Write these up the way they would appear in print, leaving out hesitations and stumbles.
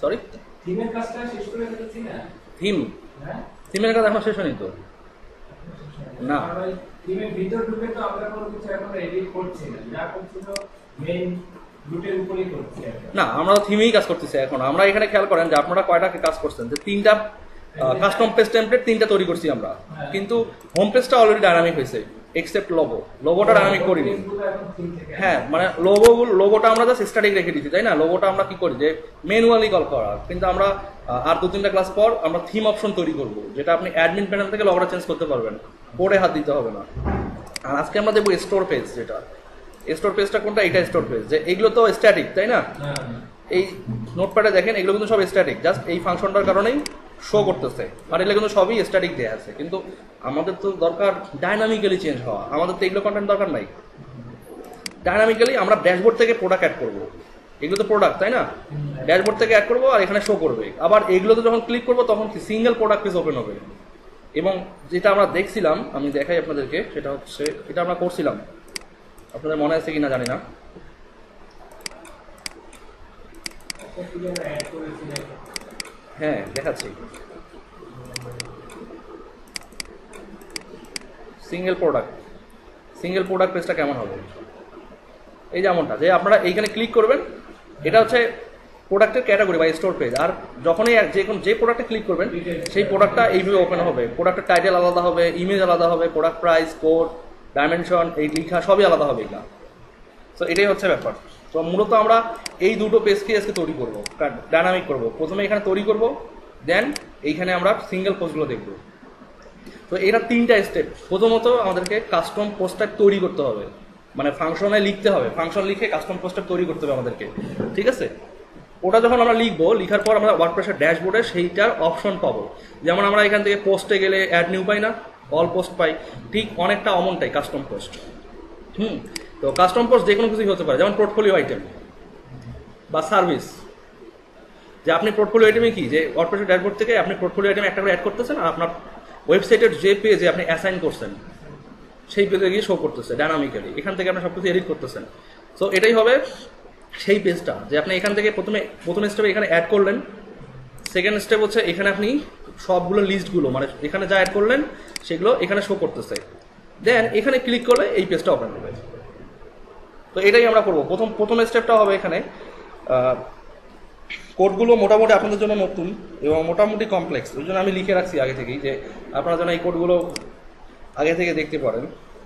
Sorry থিমের কাজটা শেষ করে ফেলেছি না। থিম হ্যাঁ, থিমের কাজ এখন শেষ হয়নি তো। না। থিমের ভিতর ঢুকে তো আমরা কোনো কিছু এখন এডিট করছি না, যা করছি তো মেইন রুটের উপরেই করছি এখন। না, আমরা থিমেই কাজ করতেছি এখন। আমরা এখানে খেয়াল করেন যে আপনারা কয়টা কাজ করছেন, যে তিনটা কাস্টম পেজ টেমপ্লেট তিনটা তৈরি করছি আমরা, কিন্তু হোম পেজটা অলরেডি ডাইনামিক হয়েছে এক্সেপ্ট লোগোটা ডাইনামিক করিনি। হ্যাঁ, মানে লোগোটা আমরা জাস্ট স্ট্যাটিক রেখে দিচ্ছি, তাই না? লোগোটা আমরা কি করি যে ম্যানুয়ালি কল করা, কিন্তু আমরা আর 2-3টা ক্লাস পর আমরা থিম অপশন তৈরি করব, যেটা আপনি অ্যাডমিন প্যানেল থেকে লোগোটা চেঞ্জ করতে পারবেন, কোডে হাত দিতে হবে না। আর আজকে আমরা দেবো স্টোর পেজ, যেটা স্টোর পেজটা কোনটা, এটা স্টোর পেজ। যে এগুলো তো স্ট্যাটিক, তাই না? এই নোটপ্যাডে দেখেন এগুলো কিন্তু সব স্ট্যাটিক, জাস্ট এই ফাংশনটার কারণেই শো করতেছে, আর এগুলো কিন্তু সবই স্ট্যাটিক দেওয়া আছে। কিন্তু আমাদের তো দরকার ডাইনামিক্যালি চেঞ্জ হওয়া, আমাদের তো এগুলো কন্টেন্ট দরকার নাই। ডাইনামিক্যালি আমরা ড্যাশবোর্ড থেকে প্রোডাক্ট অ্যাড করবো, এগুলো তো প্রোডাক্ট, তাই না? ড্যাশবোর্ড থেকে অ্যাড করবো আর এখানে শো করবে। আবার এগুলোতে যখন ক্লিক করবো তখন কি সিঙ্গেল প্রোডাক্ট পেজ ওপেন হবে। এবং যেটা আমরা দেখছিলাম, আমি দেখাই আপনাদেরকে, সেটা হচ্ছে এটা আমরা করছিলাম, আপনাদের মনে আছে কিনা জানি না। হ্যাঁ, দেখাচ্ছি। সিঙ্গেল প্রোডাক্ট পেজটা কেমন হবে, এই যেমনটা, যে আপনারা এইখানে ক্লিক করবেন, এটা হচ্ছে প্রোডাক্টের ক্যাটাগরি বা স্টোর পেজ। আর যখনই যে প্রোডাক্টে ক্লিক করবেন সেই প্রোডাক্টটা এইভাবে ওপেন হবে। প্রোডাক্টের টাইটেল আলাদা হবে, ইমেজ আলাদা হবে, প্রোডাক্ট প্রাইস, কোড, ডাইমেনশন, এই লেখা সবই আলাদা হবে এটা। তো এটাই হচ্ছে ব্যাপার। তো মূলত আমরা এই দুটো পেজকে আজকে তৈরি করবো, ডাইনামিক করবো। প্রথমে এখানে তৈরি করব, দেন এইখানে আমরা সিঙ্গেল পোস্টগুলো দেখবো। তো এটা 3টা স্টেপ। প্রথমত আমাদেরকে কাস্টম পোস্ট টাইপ তৈরি করতে হবে, মানে ফাংশনে লিখতে হবে, ফাংশন লিখে কাস্টম পোস্ট টাইপ তৈরি করতে হবে আমাদেরকে, ঠিক আছে? ওটা যখন আমরা লিখবো, লিখার পর আমরা ওয়ার্ডপ্রেসের ড্যাশবোর্ডে সেইটার অপশন পাবো। যেমন আমরা এখান থেকে পোস্টে গেলে অ্যাড নিউ পাই না, অল পোস্ট পাই, ঠিক অনেকটা অমনটাই কাস্টম পোস্ট। তো কাস্টম পোস্ট যে কোনো কিছুই হতে পারে, যেমন পোর্টফোলিও আইটেম বা সার্ভিস। যে আপনি পোর্টফোলিও আইটেমে কি, যে ওয়ার্ডপ্রেসের ড্যাশবোর্ড থেকে আপনি পোর্টফোলিও আইটেম একটা করে অ্যাড করতেছেন, আর আপনার ওয়েবসাইটের যে পেজে আপনি অ্যাসাইন করছেন সেই পেজে গিয়ে শো করতেছে ডাইনামিক্যালি। এখান থেকে আপনি সব কিছু এডিট করতেছেন। সো এটাই হবে সেই পেজটা, যে আপনি এখান থেকে প্রথম স্টেপে এখানে অ্যাড করলেন। সেকেন্ড স্টেপ হচ্ছে এখানে আপনি সবগুলো লিস্টগুলো, মানে এখানে যা অ্যাড করলেন সেগুলো এখানে শো করতেছে। দেন এখানে ক্লিক করলে এই পেজটা ওপেন হবে। তো এটাই আমরা করবো। প্রথম স্টেপটা হবে এখানে কোডগুলো মোটামুটি আপনাদের জন্য নতুন এবং মোটামুটি কমপ্লেক্স, ওই জন্য আমি লিখে রাখছি আগে থেকেই, যে আপনারা যেন এই কোডগুলো আগে থেকে দেখতে পারেন।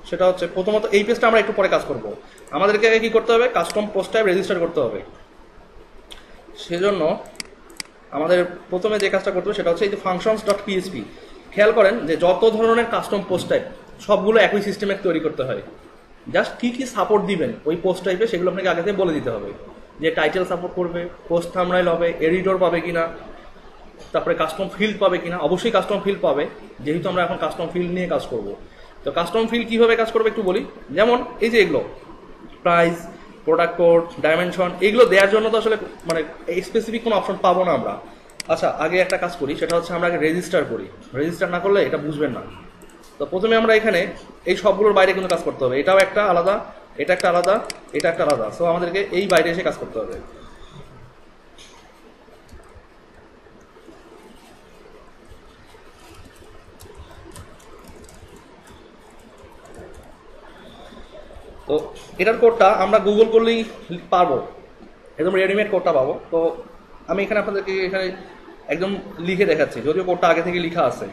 সেটা হচ্ছে প্রথমত এই পেজটা আমরা একটু পরে কাজ করব। আমাদেরকে আগে কী করতে হবে, কাস্টম পোস্ট টাইপ রেজিস্টার করতে হবে। সেজন্য আমাদের প্রথমে যে কাজটা করতে হবে সেটা হচ্ছে এই যে functions.php। খেয়াল করেন যে যত ধরনের কাস্টম পোস্ট টাইপ সবগুলো একই সিস্টেমে তৈরি করতে হয়। জাস্ট কী কী সাপোর্ট দিবেন ওই পোস্ট টাইপে সেগুলো আপনাকে আগে থেকে বলে দিতে হবে। যে টাইটেল সাপোর্ট করবে, পোস্ট থাম্বনেইল হবে, এডিটর পাবে কিনা, তারপরে কাস্টম ফিল্ড পাবে কিনা। অবশ্যই কাস্টম ফিল্ড পাবে, যেহেতু আমরা এখন কাস্টম ফিল্ড নিয়ে কাজ করব। তো কাস্টম ফিল্ড কীভাবে কাজ করবে একটু বলি। যেমন এই যে এগুলো প্রাইস, প্রোডাক্ট কোড, ডাইমেনশন, এগুলো দেওয়ার জন্য তো আসলে মানে স্পেসিফিক কোনো অপশন পাবো না আমরা। আচ্ছা, আগে একটা কাজ করি, সেটা হচ্ছে আমরা আগে রেজিস্টার করি। রেজিস্টার না করলে এটা বুঝবেন না। তো প্রথমে আমরা এখানে এই সবগুলোর বাইরে কিন্তু কাজ করতে হবে। এটাও একটা আলাদা, এটা একটা আলাদা, এটা একটা আলাদা। সো আমাদেরকে এই বাইরে এসে কাজ করতে হবে। তো এটার কোডটা আমরা গুগল করলেই পারবো, একদম রেডিমেড কোডটা পাবো। তো আমি এখানে আপনাদেরকে এখানে একদম লিখে দেখাচ্ছি, যদিও কোডটা আগে থেকে লেখা আছে।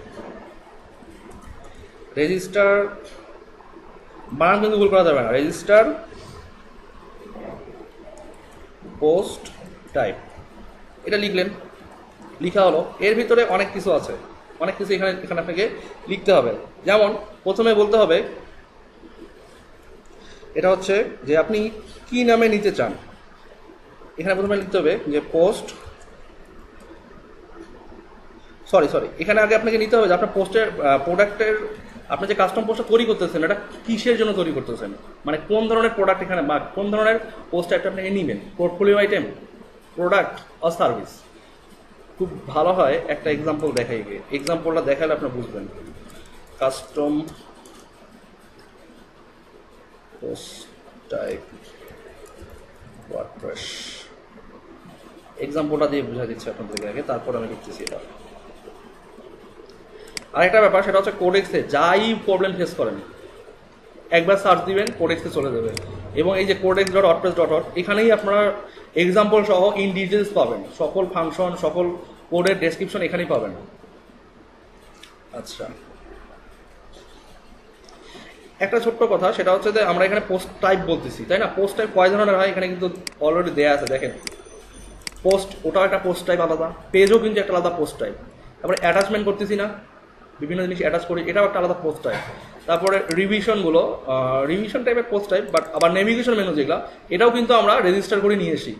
রেজিস্টার বানান কিন্তু গুগল করা যাবে না, রেজিস্টার পোস্ট টাইপ এটা লিখলেন, লিখা হলো। এর ভিতরে অনেক কিছু আছে, অনেক কিছু এখানে আপনাকে লিখতে হবে। যেমন প্রথমে বলতে হবে এটা হচ্ছে যে আপনি কি নামে নিতে চান। এখানে প্রথমে লিখতে হবে যে পোস্ট, সরি এখানে আগে আপনাকে নিতে হবে যে আপনার পোস্টের প্রোডাক্টের, আপনি যে কাস্টম পোস্টটা তৈরি করতেছেন এটা কিসের জন্য তৈরি করতেছেন, মানে কোন ধরনের প্রোডাক্ট এখানে বা কোন ধরনের পোস্ট একটা আপনি নেবেন, পোর্টফোলিও আইটেম, প্রোডাক্ট আর সার্ভিস। খুব ভালো হয় একটা এক্সাম্পল দেখাই গিয়ে, এক্সাম্পলটা দেখালে আপনি বুঝবেন। কাস্টম পোস্ট টাইপ ওয়ার্ডপ্রেস এক্সাম্পলটা দিয়ে বুঝা দিচ্ছি আপনাদেরকে আগে, তারপর আমি লিখতেছি এটা। আরেকটা ব্যাপার সেটা হচ্ছে কোডেক্সে যাই প্রবলেম ফেস করেন একবার সার্চ দিবেন কোডেক্সে চলে যাবে, এবং এই যে codex.wordpress.org এখানেই আপনারা এক্সাম্পল সহ ইন ডিটেলস পাবেন, সকল ফাংশন সকল কোডের ডেসক্রিপশন এখানেই পাবেন। আচ্ছা, একটা ছোট্ট কথা সেটা হচ্ছে যে আমরা এখানে পোস্ট টাইপ বলতেছি, তাই না? পোস্ট টাইপ কয় ধরনের হয় এখানে কিন্তু অলরেডি দেয়া আছে, দেখেন পোস্ট, ওটাও একটা পোস্ট টাইপ আলাদা, পেজও কিন্তু একটা আলাদা পোস্ট টাইপ। তারপরে অ্যাটাচমেন্ট করতেছি না, বিভিন্ন জিনিস অ্যাটাচ করি, এটাও একটা আলাদা পোস্ট টাইপ। তারপরে রিভিশনগুলো, রিভিশন টাইপের পোস্ট টাইপ, বাট আবার নেভিগেশন মেনু যেগুলো এটাও কিন্তু আমরা রেজিস্টার করে নিয়ে এসি।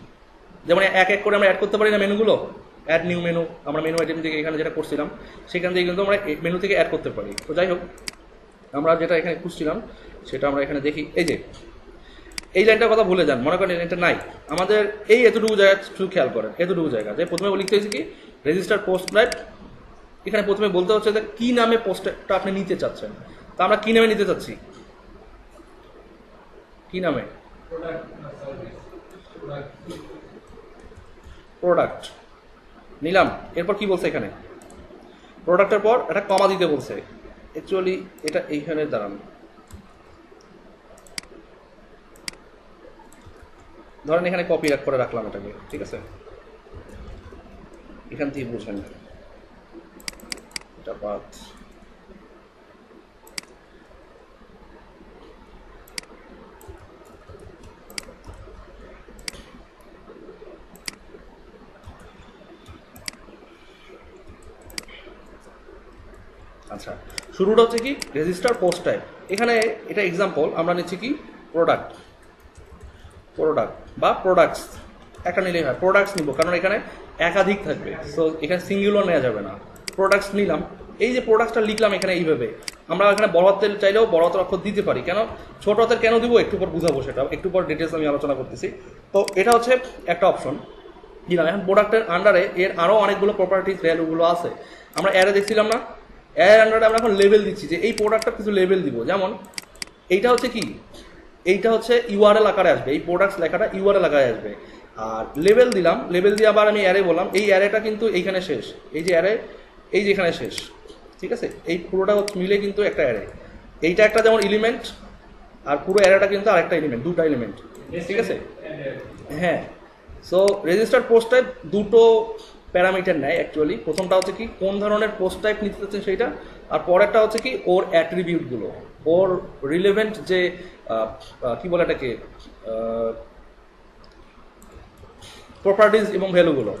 যেমন এক এক করে আমরা অ্যাড করতে পারি না মেনুগুলো, অ্যাড নিউ মেনু, আমরা মেনু আইটেম থেকে এখানে যেটা করছিলাম সেখান থেকে কিন্তু আমরা মেনু থেকে অ্যাড করতে পারি। তো যাই হোক, আমরা যেটা এখানে খুঁজছিলাম সেটা আমরা এখানে দেখি। এই যে এই লাইনটার কথা ভুলে যান, মনে করেন এই লাইনটা নাই, আমাদের এই এতটুকু জায়গা শুধু খেয়াল করেন, এতটুকু জায়গা যে প্রথমে লিখতে হয়েছে কি রেজিস্টার পোস্ট টাইপ। এখানে প্রথমে বলতে হচ্ছে যে কি নামে পোস্টটা আপনি নিতে চাচ্ছেন, তা আমরা কি নামে নিতে চাচ্ছি, কি নামে, প্রোডাক্ট নিলাম। এরপর কি বলছে এখানে, প্রোডাক্টের পর একটা কমা দিতে বলছে, অ্যাকচুয়ালি এটা এইখানে দাঁড়ান, ধরেন এখানে কপি করে রাখলাম এটাকে, ঠিক আছে, এখান থেকে বুঝেন এটা বাদ। আচ্ছা, শুরুটা হচ্ছে কি রেজিস্টার পোস্ট টাইপ, এখানে এটা এক্সাম্পল আমরা নিচ্ছি কি প্রোডাক্ট, প্রোডাক্ট বা প্রোডাক্টস একটা নিলেই হয়, প্রোডাক্টস নিব কারণ এখানে একাধিক থাকবে, সো এখানে সিঙ্গুলার নেওয়া যাবে না, প্রোডাক্টস নিলাম। এই যে প্রোডাক্টসটা লিখলাম এখানে এইভাবে, আমরা এখানে বড় হাতের চাইলেও বড় হাতের অক্ষর দিতে পারি, কেন ছোট হাতের কেন দিব একটু পর বুঝাবো, সেটা একটু পর ডিটেলস আমি আলোচনা করতেছি। তো এটা হচ্ছে একটা অপশন দিলাম। এখন প্রোডাক্টের আন্ডারে এর আরও অনেকগুলো প্রপার্টিস ভ্যালুগুলো আছে, আমরা অ্যারে দেখছিলাম না, এর আন্ডারে আমরা এখন লেভেল দিচ্ছি, যে এই প্রোডাক্টটা কিছু লেভেল দিব। যেমন এইটা হচ্ছে কি, এইটা হচ্ছে ইউআরএল আকারে আসবে, এই প্রোডাক্টস লেখাটা ইউআরএল আকারে আসবে। আর লেভেল দিলাম, লেভেল দিয়ে আবার আমি অ্যারে বললাম, এই অ্যারেটা কিন্তু এইখানে শেষ, এই যে অ্যারে এই যে এখানে শেষ, ঠিক আছে, এই পুরোটা মিলে কিন্তু একটা অ্যারে, এইটা একটা যেমন এলিমেন্ট আর পুরো অ্যারেটা কিন্তু আরেকটা এলিমেন্ট, দুটো এলিমেন্ট, ঠিক আছে। হ্যাঁ, সো রেজিস্টার পোস্ট টাইপ দুটো প্যারামিটার নেয় অ্যাকচুয়ালি। প্রথমটা হচ্ছে কি কোন ধরনের পোস্ট টাইপ নিতে চাচ্ছেন সেইটা, আর পরেরটা হচ্ছে কি ওর অ্যাট্রিবিউটগুলো, ওর রিলেভেন্ট যে কি বলে এটাকে প্রপার্টিজ এবং ভ্যালুগুলো।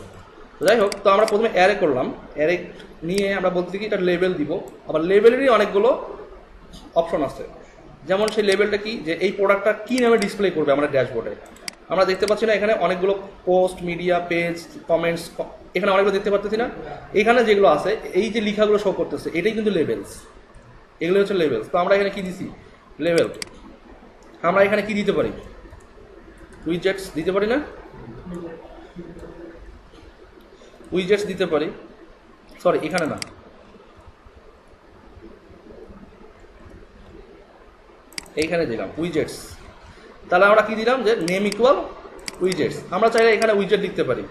যাই হোক, তো আমরা প্রথমে অ্যারে করলাম, অ্যারে নিয়ে আমরা বলতে কি এটা লেভেল দিব, আবার লেভেলেরই অনেকগুলো অপশন আছে। যেমন সেই লেভেলটা কি, যে এই প্রোডাক্টটা কী নামে ডিসপ্লে করবে আমাদের ড্যাশবোর্ডে। আমরা দেখতে পাচ্ছি না এখানে অনেকগুলো পোস্ট, মিডিয়া, পেজ, কমেন্টস, এখানে অনেকগুলো দেখতে পাচ্ছি না, এখানে যেগুলো আছে এই যে লেখাগুলো শো করতেছে এটাই কিন্তু লেভেলস, এগুলো হচ্ছে লেভেলস। তো আমরা এখানে কি দিছি লেভেল, আমরা এখানে কি দিতে পারি উইজেটস দিতে পারি না, উইজেটস দিতে পারি, সরি এখানে না, এইখানে দিলাম উইজেটস। তাহলে আমরা কি দিলাম যে নেম ইকুয়াল উইজেটস। আমরা চাইলে এখানে উইজেট লিখতে পারি,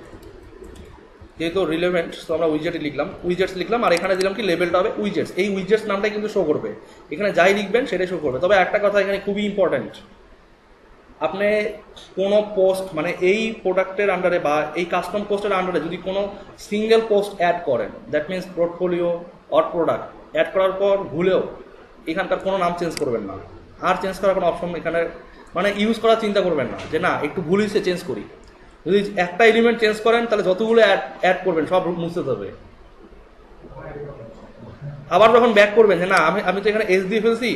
যেহেতু রিলেভেন্ট তো আমরা উইজেটই লিখলাম, উইজেটস লিখলাম, আর এখানে দিলাম কি লেভেলটা হবে উইজেটস। এই উইজেটস নামটাই কিন্তু শো করবে, এখানে যাই লিখবেন সেটাই শো করবে। তবে একটা কথা এখানে খুবই ইম্পর্ট্যান্ট, আপনি কোনো পোস্ট মানে এই প্রোডাক্টের আন্ডারে বা এই কাস্টম পোস্টের আন্ডারে যদি কোনো সিঙ্গেল পোস্ট অ্যাড করেন, that means portfolio or product add করার পর ভুলেও এখানকার কোনো নাম চেঞ্জ করবেন না, আর চেঞ্জ করার কোনো অপশন এখানে মানে ইউজ করার চিন্তা করবেন না, যে না একটু ভুল হয়েছে চেঞ্জ করি। যদি একটা এলিমেন্ট চেঞ্জ করেন তাহলে যতগুলো অ্যাড করবেন সব মুছতে হবে। আবার যখন ব্যাক করবেন যে না আমি তো এখানে এস দিয়ে ফেলছি,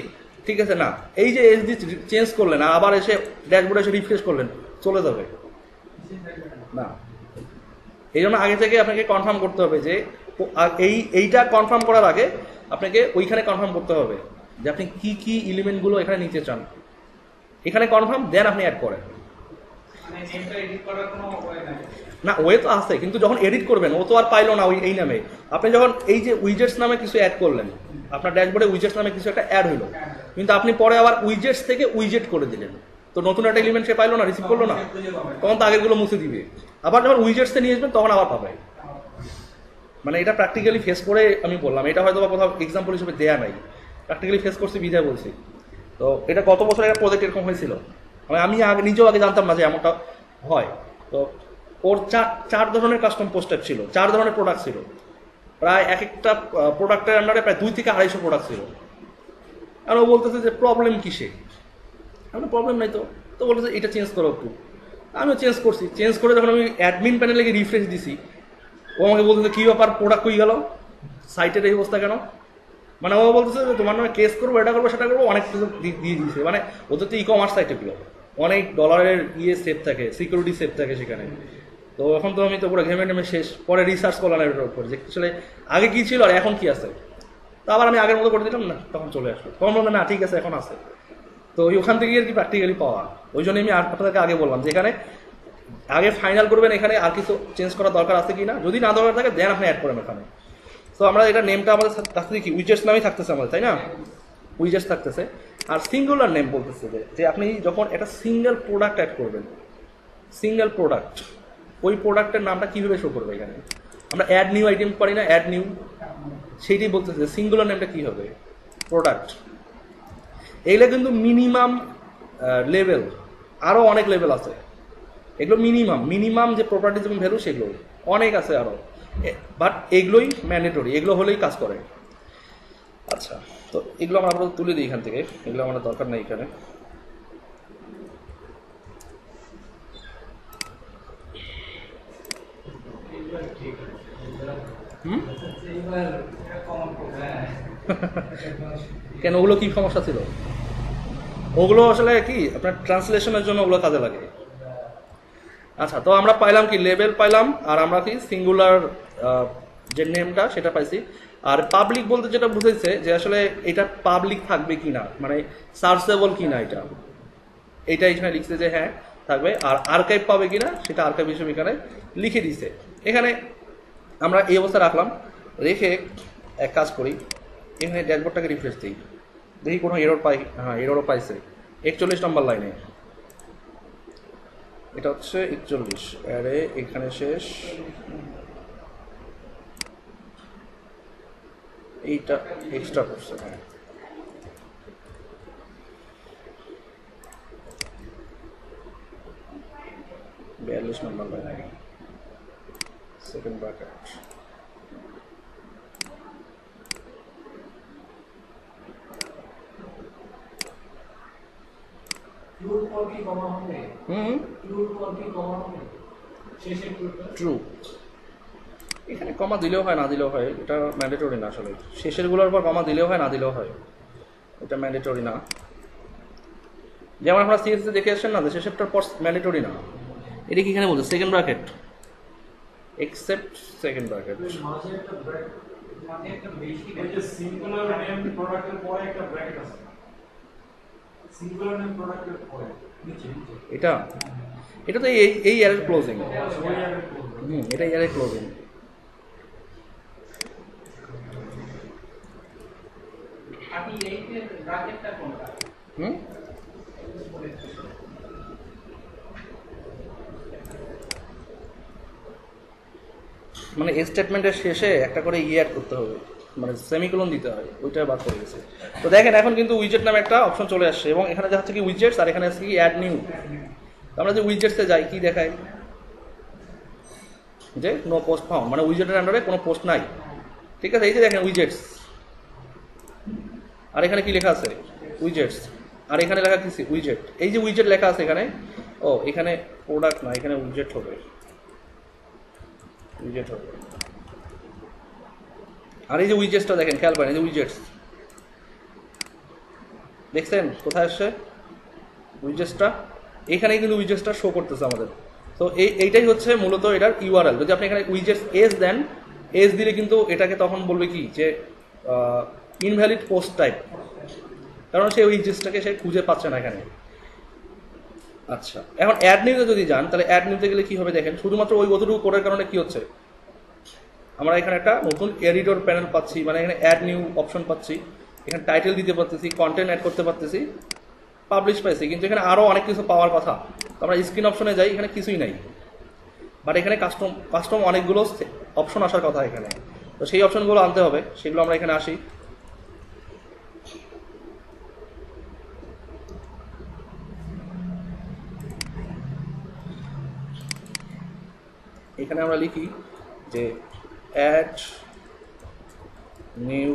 ঠিক আছে, না এই যে এস ডি চেঞ্জ করলেন আবার এসে ড্যাশবোর্ডে এসে রিফ্রেশ করলেন, চলে যাবে না। এই জন্য আগে থেকে আপনাকে কনফার্ম করতে হবে যে এইটা কনফার্ম করার আগে আপনাকে ওইখানে কনফার্ম করতে হবে যে আপনি কি কি এলিমেন্টগুলো এখানে নিতে চান, এখানে কনফার্ম দেন আপনি অ্যাড করেন। না ওয়ে তো আছে, কিন্তু যখন এডিট করবেন ও তো আর পাইলো না এই নামে। আপনি যখন এই যে উইজেটস নামে কিছু অ্যাড করলেন, আপনার ড্যাশবোর্ডে উইজেটস নামে কিছু একটা অ্যাড হইলো, কিন্তু আপনি পরে আবার উইজেটস থেকে উইজেট করে দিলেন, তো নতুন একটা এলিমেন্ট সে পাইলো না, রিসিভ করলো না, তখন তো আগেরগুলো মুছে দিবে। আবার যখন উইজেটসে নিয়ে আসবেন তখন আবার পাবে। মানে এটা প্র্যাকটিক্যালি ফেস করে আমি বললাম, এটা হয়তো বা কোথাও এক্সাম্পল হিসেবে দেয়া নাই, প্র্যাকটিক্যালি ফেস করছি বিদায় বলছি। তো এটা গত বছর একটা প্রজেক্ট এরকম হয়েছিল, মানে আমি নিজেও আগে জানতাম না যে এমনটা হয়। তো ওর চার ধরনের কাস্টম পোস্ট টাইপ ছিল, 4 ধরনের প্রোডাক্ট ছিল, প্রায় এক একটা প্রোডাক্টের আন্ডারে প্রায় 2 থেকে 250 প্রোডাক্ট ছিল। আর ও বলতেছে যে প্রবলেম কিসে, আমার প্রবলেম নাই। তো বলতেছে এটা চেঞ্জ করো একটু। আমিও চেঞ্জ করছি, চেঞ্জ করে যখন আমি অ্যাডমিন প্যানেলে গিয়ে রিফ্রেশ দিছি, ও আমাকে বলতেছে কী ব্যাপার, প্রোডাক্ট কই গেল, সাইটের এই অবস্থা কেন। মানে ও বলতেছে যে তোমার নামে কেস করবো, এটা করবো সেটা করবো, অনেক কিছু দিয়ে দিয়েছে। মানে ওদের তো ই কমার্স সাইট এগুলো, অনেক ডলারের সেফ থাকে, সিকিউরিটি সেফ থাকে সেখানে। তো এখন তো আমি তো পুরো ঘেমে টেমে শেষ। পরে রিসার্চ করলাম এটার উপর যে আসলে আগে কী ছিল আর এখন কি আছে। তো আবার আমি আগের মতো করে দিলাম না, তখন চলে আসলো, তখন বললাম না ঠিক আছে এখন আছে। তো ওখান থেকে আর কি প্র্যাকটিক্যালি পাওয়া। ওই জন্য আমি আপনাদেরকে আগে বললাম যে এখানে আগে ফাইনাল করবেন এখানে আর কিছু চেঞ্জ করার দরকার আছে কি না, যদি না দরকার থাকে দেন আপনি অ্যাড করেন এখানে। তো আমরা এটা নেমটা আমাদের কাছে কি উইজেটস নামেই থাকতেছে আমাদের, তাই না, উইজেটস থাকতেছে। আর সিঙ্গুলার নেম বলতেছে যে আপনি যখন একটা সিঙ্গেল প্রোডাক্ট অ্যাড করবেন, সিঙ্গেল প্রোডাক্ট, ওই প্রোডাক্টের নামটা কীভাবে শো করবে এখানে। আমরা অ্যাড নিউ আইটেম পারি না, অ্যাড নিউ, সেইটাই বলতেছে সিঙ্গুলার নেমটা কী হবে, প্রোডাক্ট। এইগুলো কিন্তু মিনিমাম লেভেল, আরও অনেক লেভেল আছে। এগুলো মিনিমাম যে প্রপার্টিজ এবং ভ্যালু সেগুলো অনেক আছে আরও, বাট এগুলোই ম্যান্ডেটরি, এগুলো হলেই কাজ করে। আচ্ছা, তো এগুলো আমরা আপাতত তুলে দিই এখান থেকে, এগুলো আমাদের দরকার নেই এখানে। কেন, ওগুলো কি সমস্যা ছিল? ওগুলো আসলে কি আপনার ট্রান্সলেশনের জন্য ওগুলো কাজে লাগে। আচ্ছা, তো আমরা পাইলাম কি লেভেল পাইলাম, আর আমরা কি সিঙ্গুলার যে নেমটা সেটা পাইছি। আর পাবলিক বলতে যেটা বুঝাইছে যে আসলে এটা পাবলিক থাকবে কি না, মানে সার্চেবল কি না, এটা এখানে লিখছে যে হ্যাঁ থাকবে। আর আর্কাইভ পাবে কিনা সেটা আর্কাইভ হিসেবে এখানে লিখে দিছে। এখানে আমরা এই অবস্থা রাখলাম, রেখে এক কাজ করি, এখানে ড্যাশবোর্ডটাকে রিফ্রেশ দিই, দেখি কোনো এরর পাই। হ্যাঁ, এররও পাইছে 41 নম্বর লাইনে, এটা হচ্ছে 41, আরে এখানে শেষ, এইটা এক্সট্রা করছে। হ্যাঁ, বিয়াল্লিশ নম্বর লাইনে সেকেন্ড ব্র্যাকেট। ট্রু, এখানে কমা দিলেও হয় না দিলেও হয়, এটা ম্যান্ডেটরি না আসলে। শেষেরগুলোর পর কমা দিলেও হয় না দিলেও হয়, এটা ম্যান্ডেটরি না। যেমন আমরা সিএসসি দেখে আসছেন না, শেষেরটার পর ম্যান্ডেটরি না। এটা কি এখানে বলছে second bracket, except second bracket. এটা এটা তো এই ইয়ারের ক্লোজিং। এটা ইয়ারের ক্লোজিং। মানে স্টেটমেন্টের শেষে একটা করে অ্যাড করতে হবে, মানে সেমিকোলন দিতে হয়, ওইটা বাদ করে গেছে। তো দেখেন এখন কিন্তু উইজেট নামে একটা অপশন চলে আসছে, এবং এখানে দেখা যাচ্ছে কি উইজেটস, আর এখানে আসছে কি অ্যাড নিউ। আমরা যে উইজেটসে যাই কি দেখায় যে নো পোস্ট ফাউন্ড, মানে উইজেটের আন্ডারে কোনো পোস্ট নাই। ঠিক আছে, এই যে দেখেন উইজেটস, আর এখানে কি লেখা আছে উইজেটস, আর এখানে লেখা কি উইজেট। এই যে উইজেট লেখা আছে এখানে, ও এখানে প্রোডাক্ট না, এখানে উইজেট হবে, উইজেট হবে। আর এই যে উইজেটসটা দেখেন, খেয়াল করেন, এই যে উইজেটস দেখছেন কোথায় আসছে উইজেটসটা, এখানেই কিন্তু উইজেটসটা শো করতেছে আমাদের। তো এইটাই হচ্ছে মূলত এটার ইউআরএল। যদি আপনি এখানে উইজেটস এস দেন, এস দিলে কিন্তু এটাকে তখন বলবে কি যে ইনভ্যালিড পোস্ট টাইপ, কারণ সে উইজেটসটাকে সে খুঁজে পাচ্ছে না এখানে। আচ্ছা, এখন অ্যাড নিউতে যদি যান, তাহলে অ্যাড নিউতে গেলে কি হবে দেখেন, শুধুমাত্র ওই অতটুকু কোডের কারণে কি হচ্ছে, আমরা এখানে একটা নতুন এডিটর প্যানেল পাচ্ছি, মানে এখানে অ্যাড নিউ অপশন পাচ্ছি, এখানে টাইটেল দিতে পারতেছি, কন্টেন্ট অ্যাড করতে পারতেছি, পাবলিশ পাইছি। কিন্তু এখানে আরও অনেক কিছু পাওয়ার কথা। আমরা স্ক্রিন অপশনে যাই, এখানে কিছুই নাই। বাট এখানে কাস্টম কাস্টম অনেকগুলো অপশন আসার কথা এখানে, তো সেই অপশনগুলো আনতে হবে, সেগুলো আমরা এখানে আসি। এখানে আমরা লিখি যে অ্যাড নিউ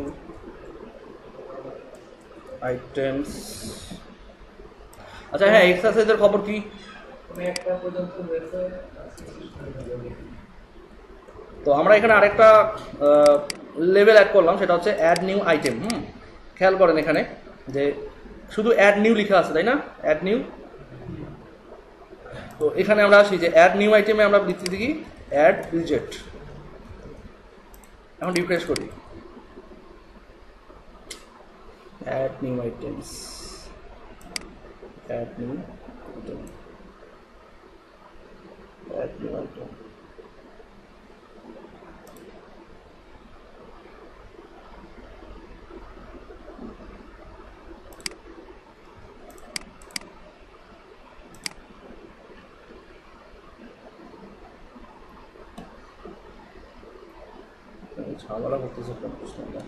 আইটেমস। আচ্ছা হ্যাঁ, এক্সারসাইজের খবর কি? আমি একটা পর্যন্ত হয়েছে। তো আমরা এখানে আরেকটা লেভেল অ্যাড করলাম, সেটা হচ্ছে অ্যাড নিউ আইটেম। খেয়াল করেন এখানে যে শুধু অ্যাড নিউ লেখা আছে, তাই না? Add new. তো এখানে আমরা আসি যে অ্যাড নিউ আইটেমে আমরা লিখতে দেখি অ্যাড উইজেট। এখন রিফ্রেশ করি, add new items, add new item, add new item. ঝামেলা করতেছে প্রশ্নটা।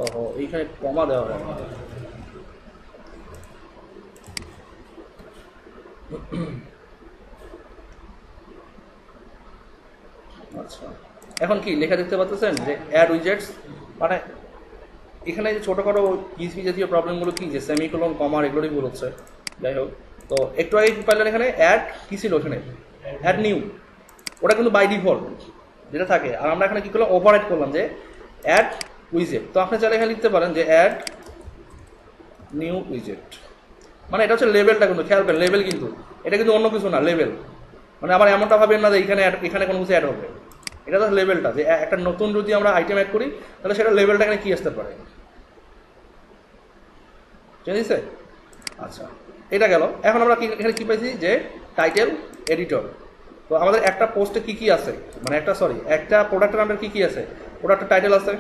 ওহো, এইখানে কমা দেওয়া হয়। আচ্ছা, এখন কি লেখা দেখতে পাচ্ছেন যে অ্যাড উইজেটস, মানে এখানে যে ছোটোখাটো পিএইচপি জাতীয় প্রবলেমগুলো কি যে সেমিকোলন কমার এগুলোরই ভুল হচ্ছে। যাই হোক, তো একটু আগে কি পারলেন এখানে অ্যাড কি ছিল, এখানে অ্যাড নিউ, ওটা কিন্তু বাই ডিফল্ট যেটা থাকে। আর আমরা এখানে কি করলাম, ওভাররাইড করলাম যে অ্যাড উইজেট। তো আপনি চাইলে এখানে লিখতে পারেন যে অ্যাড নিউ উইজেট, মানে এটা হচ্ছে লেভেলটা, কিন্তু খেয়াল করেন লেভেল কিন্তু এটা কিন্তু অন্য কিছু না, লেভেল। মানে আবার এমনটা ভাবেন না যে এখানে এখানে কোনো কিছু অ্যাড হবে, এটা তো লেভেলটা, যে একটা নতুন যদি আমরা আইটেম অ্যাড করি তাহলে সেটা লেভেলটা এখানে কি আসতে পারে, বুঝেছে? আচ্ছা, এটা গেল। এখন আমরা এখানে কি পাইছি যে টাইটেল, এডিটর। তো আমাদের একটা পোস্টে কি কি আছে, মানে একটা প্রোডাক্টের আন্ডার কি কি আছে, প্রোডাক্টের টাইটেল আছে,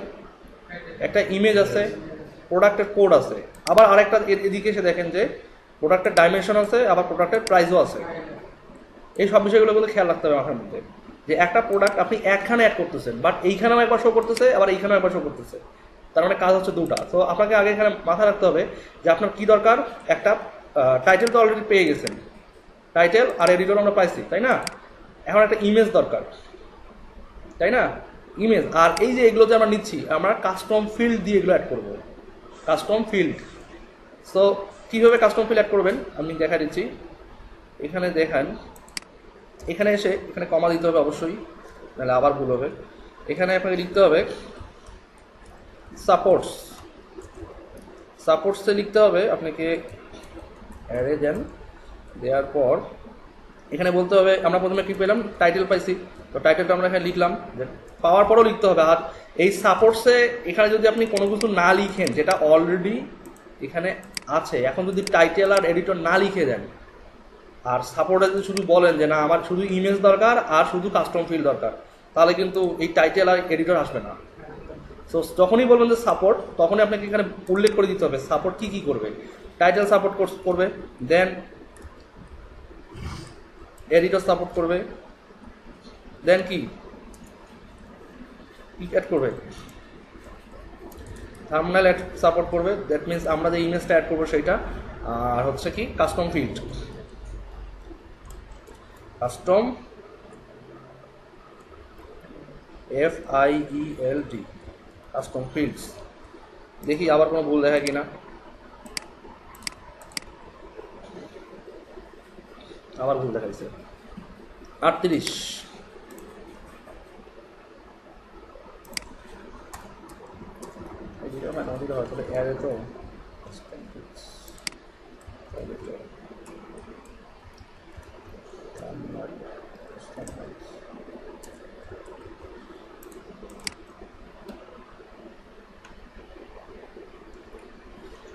একটা ইমেজ আছে, প্রোডাক্টের কোড আছে, আবার আরেকটা এদিকে এসে দেখেন যে প্রোডাক্টের ডাইমেনশন আছে, আবার প্রোডাক্টের প্রাইসও আছে। এই সব বিষয়গুলো কিন্তু খেয়াল রাখতে হবে মাথার মধ্যে, যে একটা প্রোডাক্ট আপনি একখানে অ্যাড করতেছেন, বাট এইখানেও একবার শো করতেছে, আবার এইখানেও একবার শো করতেছে, তার মানে কাজ হচ্ছে দুটা। তো আপনাকে আগে এখানে মাথায় রাখতে হবে যে আপনার কি দরকার। একটা টাইটেল তো অলরেডি পেয়ে গেছেন, টাইটেল আর এডিটর আমরা পাইছি, তাই না? এখন একটা ইমেজ দরকার, তাই না? ইমেজ। আর এই যে এগুলো যে আমরা নিচ্ছি, আমরা কাস্টম ফিল্ড দিয়ে এগুলো অ্যাড করবো, কাস্টম ফিল্ড। সো কীভাবে কাস্টম ফিল্ড অ্যাড করবেন আমি দেখা দিচ্ছি। এখানে দেখান, এখানে এসে এখানে কমা দিতে হবে অবশ্যই, নাহলে আবার ভুল হবে। এখানে আপনাকে লিখতে হবে সাপোর্টস, সাপোর্টসে লিখতে হবে আপনাকে অ্যারে দেন, দেওয়ার পর এখানে বলতে হবে, আমরা প্রথমে কি পেলাম, টাইটেল পাইছি, তো টাইটেলটা আমরা এখানে লিখলাম, যে পাওয়ার পরও লিখতে হবে। আর এই সাপোর্টসে এখানে যদি আপনি কোনো কিছু না লিখেন যেটা অলরেডি এখানে আছে, এখন যদি টাইটেল আর এডিটর না লিখে দেন আর সাপোর্টে যদি শুধু বলেন যে না আমার শুধু ইমেজ দরকার আর শুধু কাস্টম ফিল্ড দরকার, তাহলে কিন্তু এই টাইটেল আর এডিটর আসবে না। সো যখনই বলবেন যে সাপোর্ট, তখনই আপনাকে এখানে উল্লেখ করে দিতে হবে সাপোর্ট কি কি করবে। টাইটেল সাপোর্ট করবে, দেন এডিটর সাপোর্ট করবে, দেন কি অ্যাড করবে, থাম্বনেল অ্যাড সাপোর্ট করবে, দ্যাট মিনস আমরা যে ইমেজটা অ্যাড করবো সেইটা। আর হচ্ছে কি custom field, custom FIELD, custom fields. দেখি আবার কোনো ভুল দেখা কিনা, আবার ভুল দেখাইছে 38। এর তো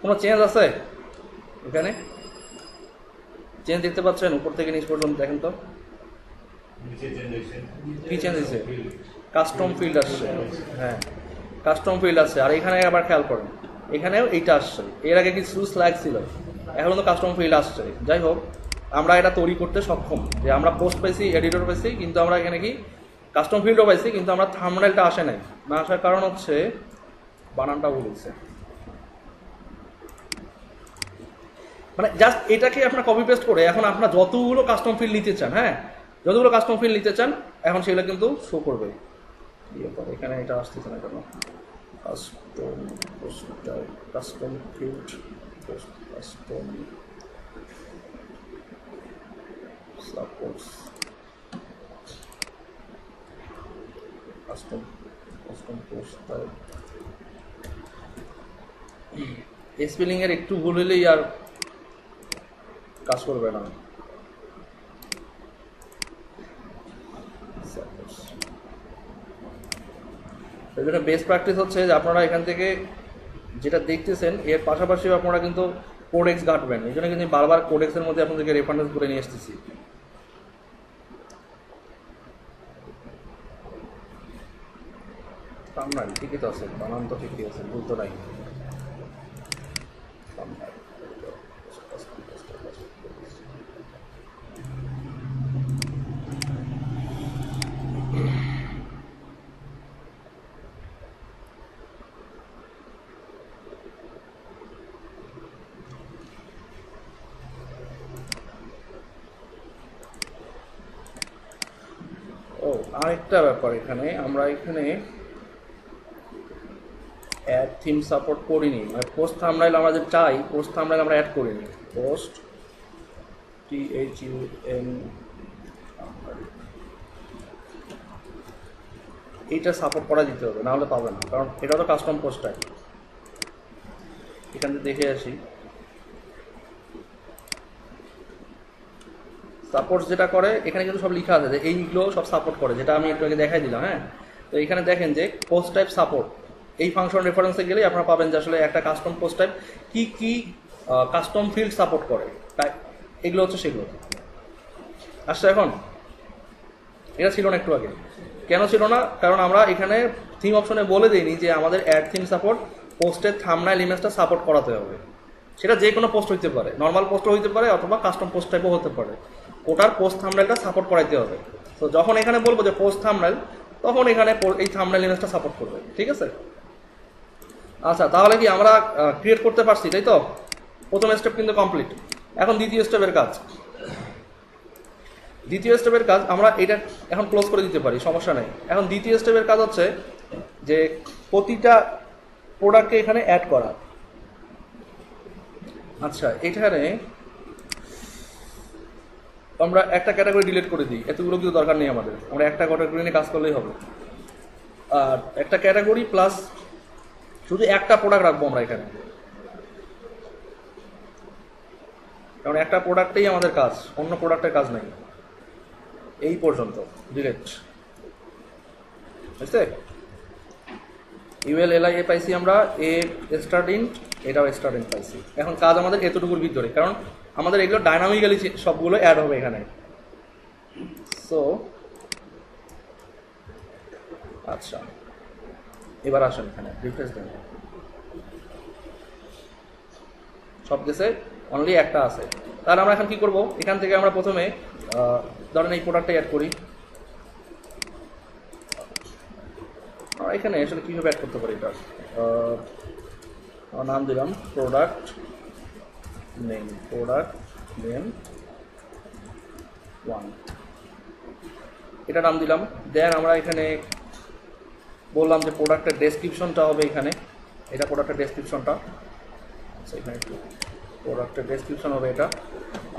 কোনো চেঞ্জ আছে এখানে চেঞ্জ দেখতে পাচ্ছেন, উপর থেকে নিচ পর্যন্ত দেখেন তো কি চেঞ্জ হয়েছে, কাস্টম ফিল্ড আসছে। হ্যাঁ, কাস্টম ফিল্ড আসছে। আর এখানে আবার খেয়াল করেন, এখানেও এইটা আসছে। এর আগে কিছু স্ল্যাগ ছিল, এখন তো কাস্টম ফিল্ড আসছে। যাই হোক, আমরা এটা তৈরি করতে সক্ষম, যে আমরা পোস্ট পাইছি, এডিটর পাইছি, কিন্তু আমরা এখানে কি কাস্টম ফিল্ডও পাইছি, কিন্তু আমরা থাম্বনেলটা আসে নাই। না আসার কারণ হচ্ছে বানানটা ভুল হয়েছে। মানে জাস্ট এটাকে আপনার কপি পেস্ট করে এখন আপনার যতগুলো কাস্টম ফিল্ড নিতে চান, হ্যাঁ যতগুলো কাস্টম ফিল্ড নিতে চান এখন সেগুলো কিন্তু শো করবে। এখানে এটা আসতেছে না কেন, custom field, custom supports, custom post type. Spelling এর একটু ভুল হলেই আর কাজ করবে না। এই জন্য বেস্ট প্র্যাকটিস হচ্ছে যে আপনারা এখান থেকে যেটা দেখতেছেন এর পাশাপাশি আপনারা কিন্তু কোডেক্স ঘাটবেন। এই জন্য কিন্তু বারবার কোডেক্সের মধ্যে আপনাদেরকে রেফারেন্স করে নিয়ে আসতেছি। থাম্বনেল ঠিকই তো আছে, বানান তো ঠিকই আছে, ভুল তো নাই। ও আরেকটা ব্যাপার, এখানে আমরা এখানে অ্যাড থিম সাপোর্ট করিনি, মানে পোস্ট থাম্বনেল আমরা যে চাই পোস্ট থাম্বনেল আমরা অ্যাড করিনি। পোস্ট THUM এইটা সাপোর্ট করা দিতে হবে, নাহলে পাবে না, কারণ এটা তো কাস্টম পোস্ট টাইপ। এখান থেকে দেখে আসি সাপোর্ট যেটা করে, এখানে কিন্তু সব লেখা আছে যে এইগুলো সব সাপোর্ট করে, যেটা আমি একটু আগে দেখাই দিলাম। হ্যাঁ, তো এখানে দেখেন যে পোস্ট টাইপ সাপোর্ট, এই ফাংশন রেফারেন্সে গেলেই আপনারা পাবেন যে আসলে একটা কাস্টম পোস্ট টাইপ কি কি কাস্টম ফিল্ড সাপোর্ট করে, তাই এগুলো হচ্ছে সেগুলো আসছে। এখন এটা ছিল না একটু আগে, কেন ছিল না? কারণ আমরা এখানে থিম অপশনে বলে দিইনি যে আমাদের অ্যাড থিম সাপোর্ট পোস্টের থাম্বনেল ইমেজটা সাপোর্ট করাতে হবে। সেটা যে কোনো পোস্ট হইতে পারে, নর্মাল পোস্টও হইতে পারে অথবা কাস্টম পোস্ট টাইপও হতে পারে, ওটার পোস্ট থাম্বনেলটা সাপোর্ট করাইতে হবে। তো যখন এখানে বলবো যে পোস্ট থাম্বনেল, তখন এখানে এই থাম্বনেল ইমেজটা সাপোর্ট করবে। ঠিক আছে, আচ্ছা তাহলে কি আমরা ক্রিয়েট করতে পারছি, তাই তো? প্রথম স্টেপ কিন্তু কমপ্লিট। এখন দ্বিতীয় স্টেপের কাজ। দ্বিতীয় স্টেপের কাজ আমরা এটা এখন ক্লোজ করে দিতে পারি, সমস্যা নেই। এখন দ্বিতীয় স্টেপের কাজ হচ্ছে যে প্রতিটা প্রোডাক্টকে এখানে অ্যাড করা। আচ্ছা, এখানে আমরা একটা ক্যাটাগরি ডিলিট করে দিই, এতগুলো কিছু দরকার নেই আমাদের, আমরা একটা ক্যাটাগরি নিয়ে কাজ করলেই হবে। আর একটা ক্যাটাগরি প্লাস শুধু একটা প্রোডাক্ট রাখবো আমরা এখানে, কারণ একটা প্রোডাক্টেই আমাদের কাজ, অন্য প্রোডাক্টের কাজ নেই। এই পর্যন্ত ডিলিট, বুঝতে? ULLIA পাইছি আমরা, এ স্টার্টিং, এটাও স্টার্টিং পাইছি। এখন কাজ আমাদের এতটুকুর ভিতরে, কারণ আমাদের এগুলো ডাইনামিক্যালি সবগুলো অ্যাড হবে এখানে। সো আচ্ছা, এবার আসেন এখানে রিফ্রেশ দেন, সব গেছে, অনলি একটা আছে। তাহলে আমরা এখন কি করব, এখান থেকে আমরা প্রথমে ধরেন এই প্রোডাক্টটা অ্যাড করি। এখানে আসলে কীভাবে অ্যাড করতে পারি, এটা নাম দিলাম প্রোডাক্ট নেম 1, এটা নাম দিলাম। দেন আমরা এখানে বললাম যে প্রোডাক্টের ডেসক্রিপশনটা হবে এখানে, এটা প্রোডাক্টের ডেসক্রিপশনটা। আচ্ছা, এখানে একটু প্রোডাক্টের ডেসক্রিপশন হবে এটা।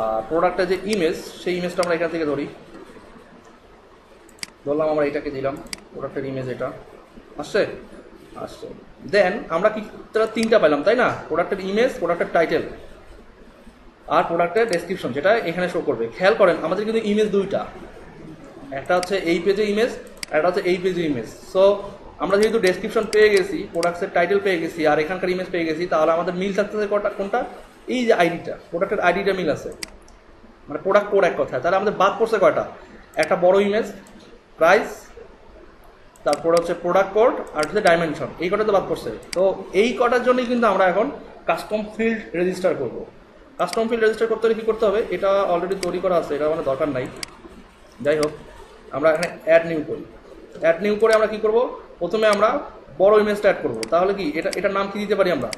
আর প্রোডাক্টের যে ইমেজ, সেই ইমেজটা আমরা এখান থেকে ধরলাম, আমরা এটাকে দিলাম প্রোডাক্টের ইমেজ, এটা আসছে। দেন আমরা কি তিনটা পাইলাম, তাই না? প্রোডাক্টের ইমেজ, প্রোডাক্টের টাইটেল আর প্রোডাক্টের ডেসক্রিপশন, যেটা এখানে শো করবে। খেয়াল করেন আমাদের কিন্তু ইমেজ দুইটা, একটা হচ্ছে এই পেজে ইমেজ, আর একটা হচ্ছে এই পেজে ইমেজ। সো আমরা যেহেতু ডেসক্রিপশন পেয়ে গেছি, প্রোডাক্টের টাইটেল পেয়ে গেছি আর এখানকার ইমেজ পেয়ে গেছি, তাহলে আমাদের মিল থাকতেছে কোনটা? এই যে আইডিটা, প্রোডাক্টের আইডিটা মিল আছে, মানে প্রোডাক্ট কোড এক কথায়। তাহলে আমাদের বাদ পড়ছে কয়টা? একটা বড় ইমেজ, প্রাইস, তারপর হচ্ছে প্রোডাক্ট কোড, আর হচ্ছে ডাইমেনশন, এই কটা তো বাদ পড়ছে। তো এই কটার জন্যই কিন্তু আমরা এখন কাস্টম ফিল্ড রেজিস্টার করব। কাস্টম ফিল্ড রেজিস্টার করতে হলে কী করতে হবে? এটা অলরেডি তৈরি করা আছে, এটা মানে দরকার নাই। যাই হোক, আমরা এখানে অ্যাড নিউ করি। অ্যাড নিউ করে আমরা কী করব? প্রথমে আমরা বড় ইমেজটা অ্যাড করব। তাহলে কি এটার নাম কি দিতে পারি আমরা?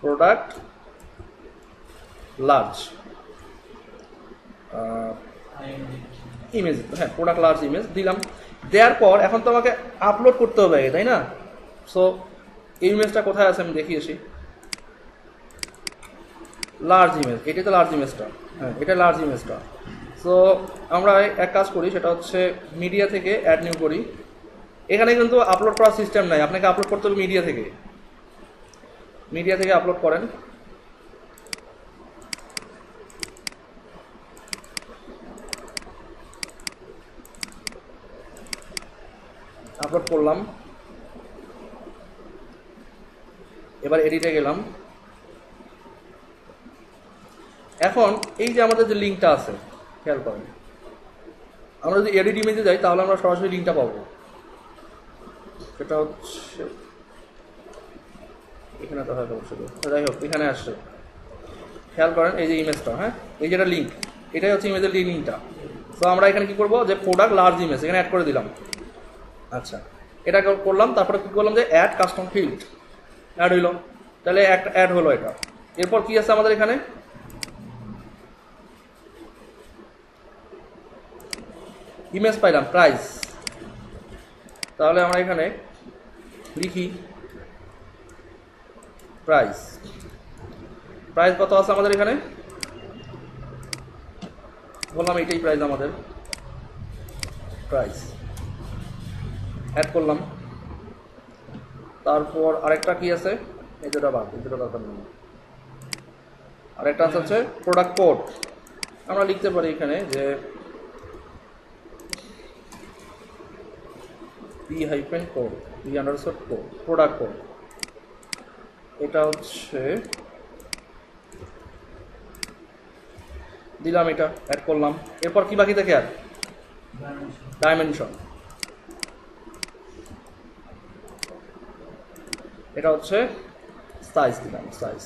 প্রোডাক্ট লার্জ ইমেজ, হ্যাঁ প্রোডাক্ট লার্জ ইমেজ দিলাম। দেওয়ার পর এখন তো আমাকে আপলোড করতে হবে, তাই না? সো এই ইমেজটা কোথায় আছে আমি দেখিয়েছি, লার্জ ইমেজ, এটাই তো লার্জ ইমেজটা, হ্যাঁ এটা লার্জ ইমেজটা। সো আমরা এক কাজ করি, সেটা হচ্ছে মিডিয়া থেকে অ্যাড নিউ করি। এখানে কিন্তু আপলোড করার সিস্টেম নাই, আপনাকে আপলোড করতে হবে মিডিয়া থেকে। মিডিয়া থেকে আপলোড করেন। আপলোড করলাম, এবার এডিটে গেলাম। এখন এই যে আমাদের যে লিঙ্কটা আছে, খেয়াল করেন, আমরা যদি এডিট ইমেজে যাই তাহলে আমরা সরাসরি লিঙ্কটা পাবো। সেটা হচ্ছে এখানে তো হয়তো শুধু, যাই হোক এখানে আসছে, খেয়াল করেন এই যে ইমেজটা, হ্যাঁ এই যেটা লিঙ্ক, এটাই হচ্ছে ইমেজের লিঙ্কটা। তো আমরা এখানে কি করবো, যে প্রোডাক্ট লার্জ ইমেজ এখানে অ্যাড করে দিলাম। আচ্ছা, এটা করলাম, তারপরে কি করলাম, যে অ্যাড কাস্টম ফিল্ড, অ্যাড হইলো, তাহলে একটা অ্যাড হলো এটা। এরপর কি আছে আমাদের এখানে, ইমেজ পাইলাম, প্রাইস। তাহলে আমরা এখানে লিখি প্রাইস। প্রাইস কত আছে আমাদের এখানে, বললাম এইটাই প্রাইস আমাদের, প্রাইস অ্যাড করলাম। তারপর আরেকটা কি আছে, এই দুটো বাদ, এই দুটো দরকার নেই। আরেকটা আছে হচ্ছে প্রোডাক্ট কোড। আমরা লিখতে পারি এখানে যে p-code, p_code, প্রোডাক্ট কোড। এটা হচ্ছে দিলাম, এটা অ্যাড করলাম। এরপর কি বাকি থাকে আর, ডাইমেনশন। এটা হচ্ছে সাইজ, দিলাম সাইজ,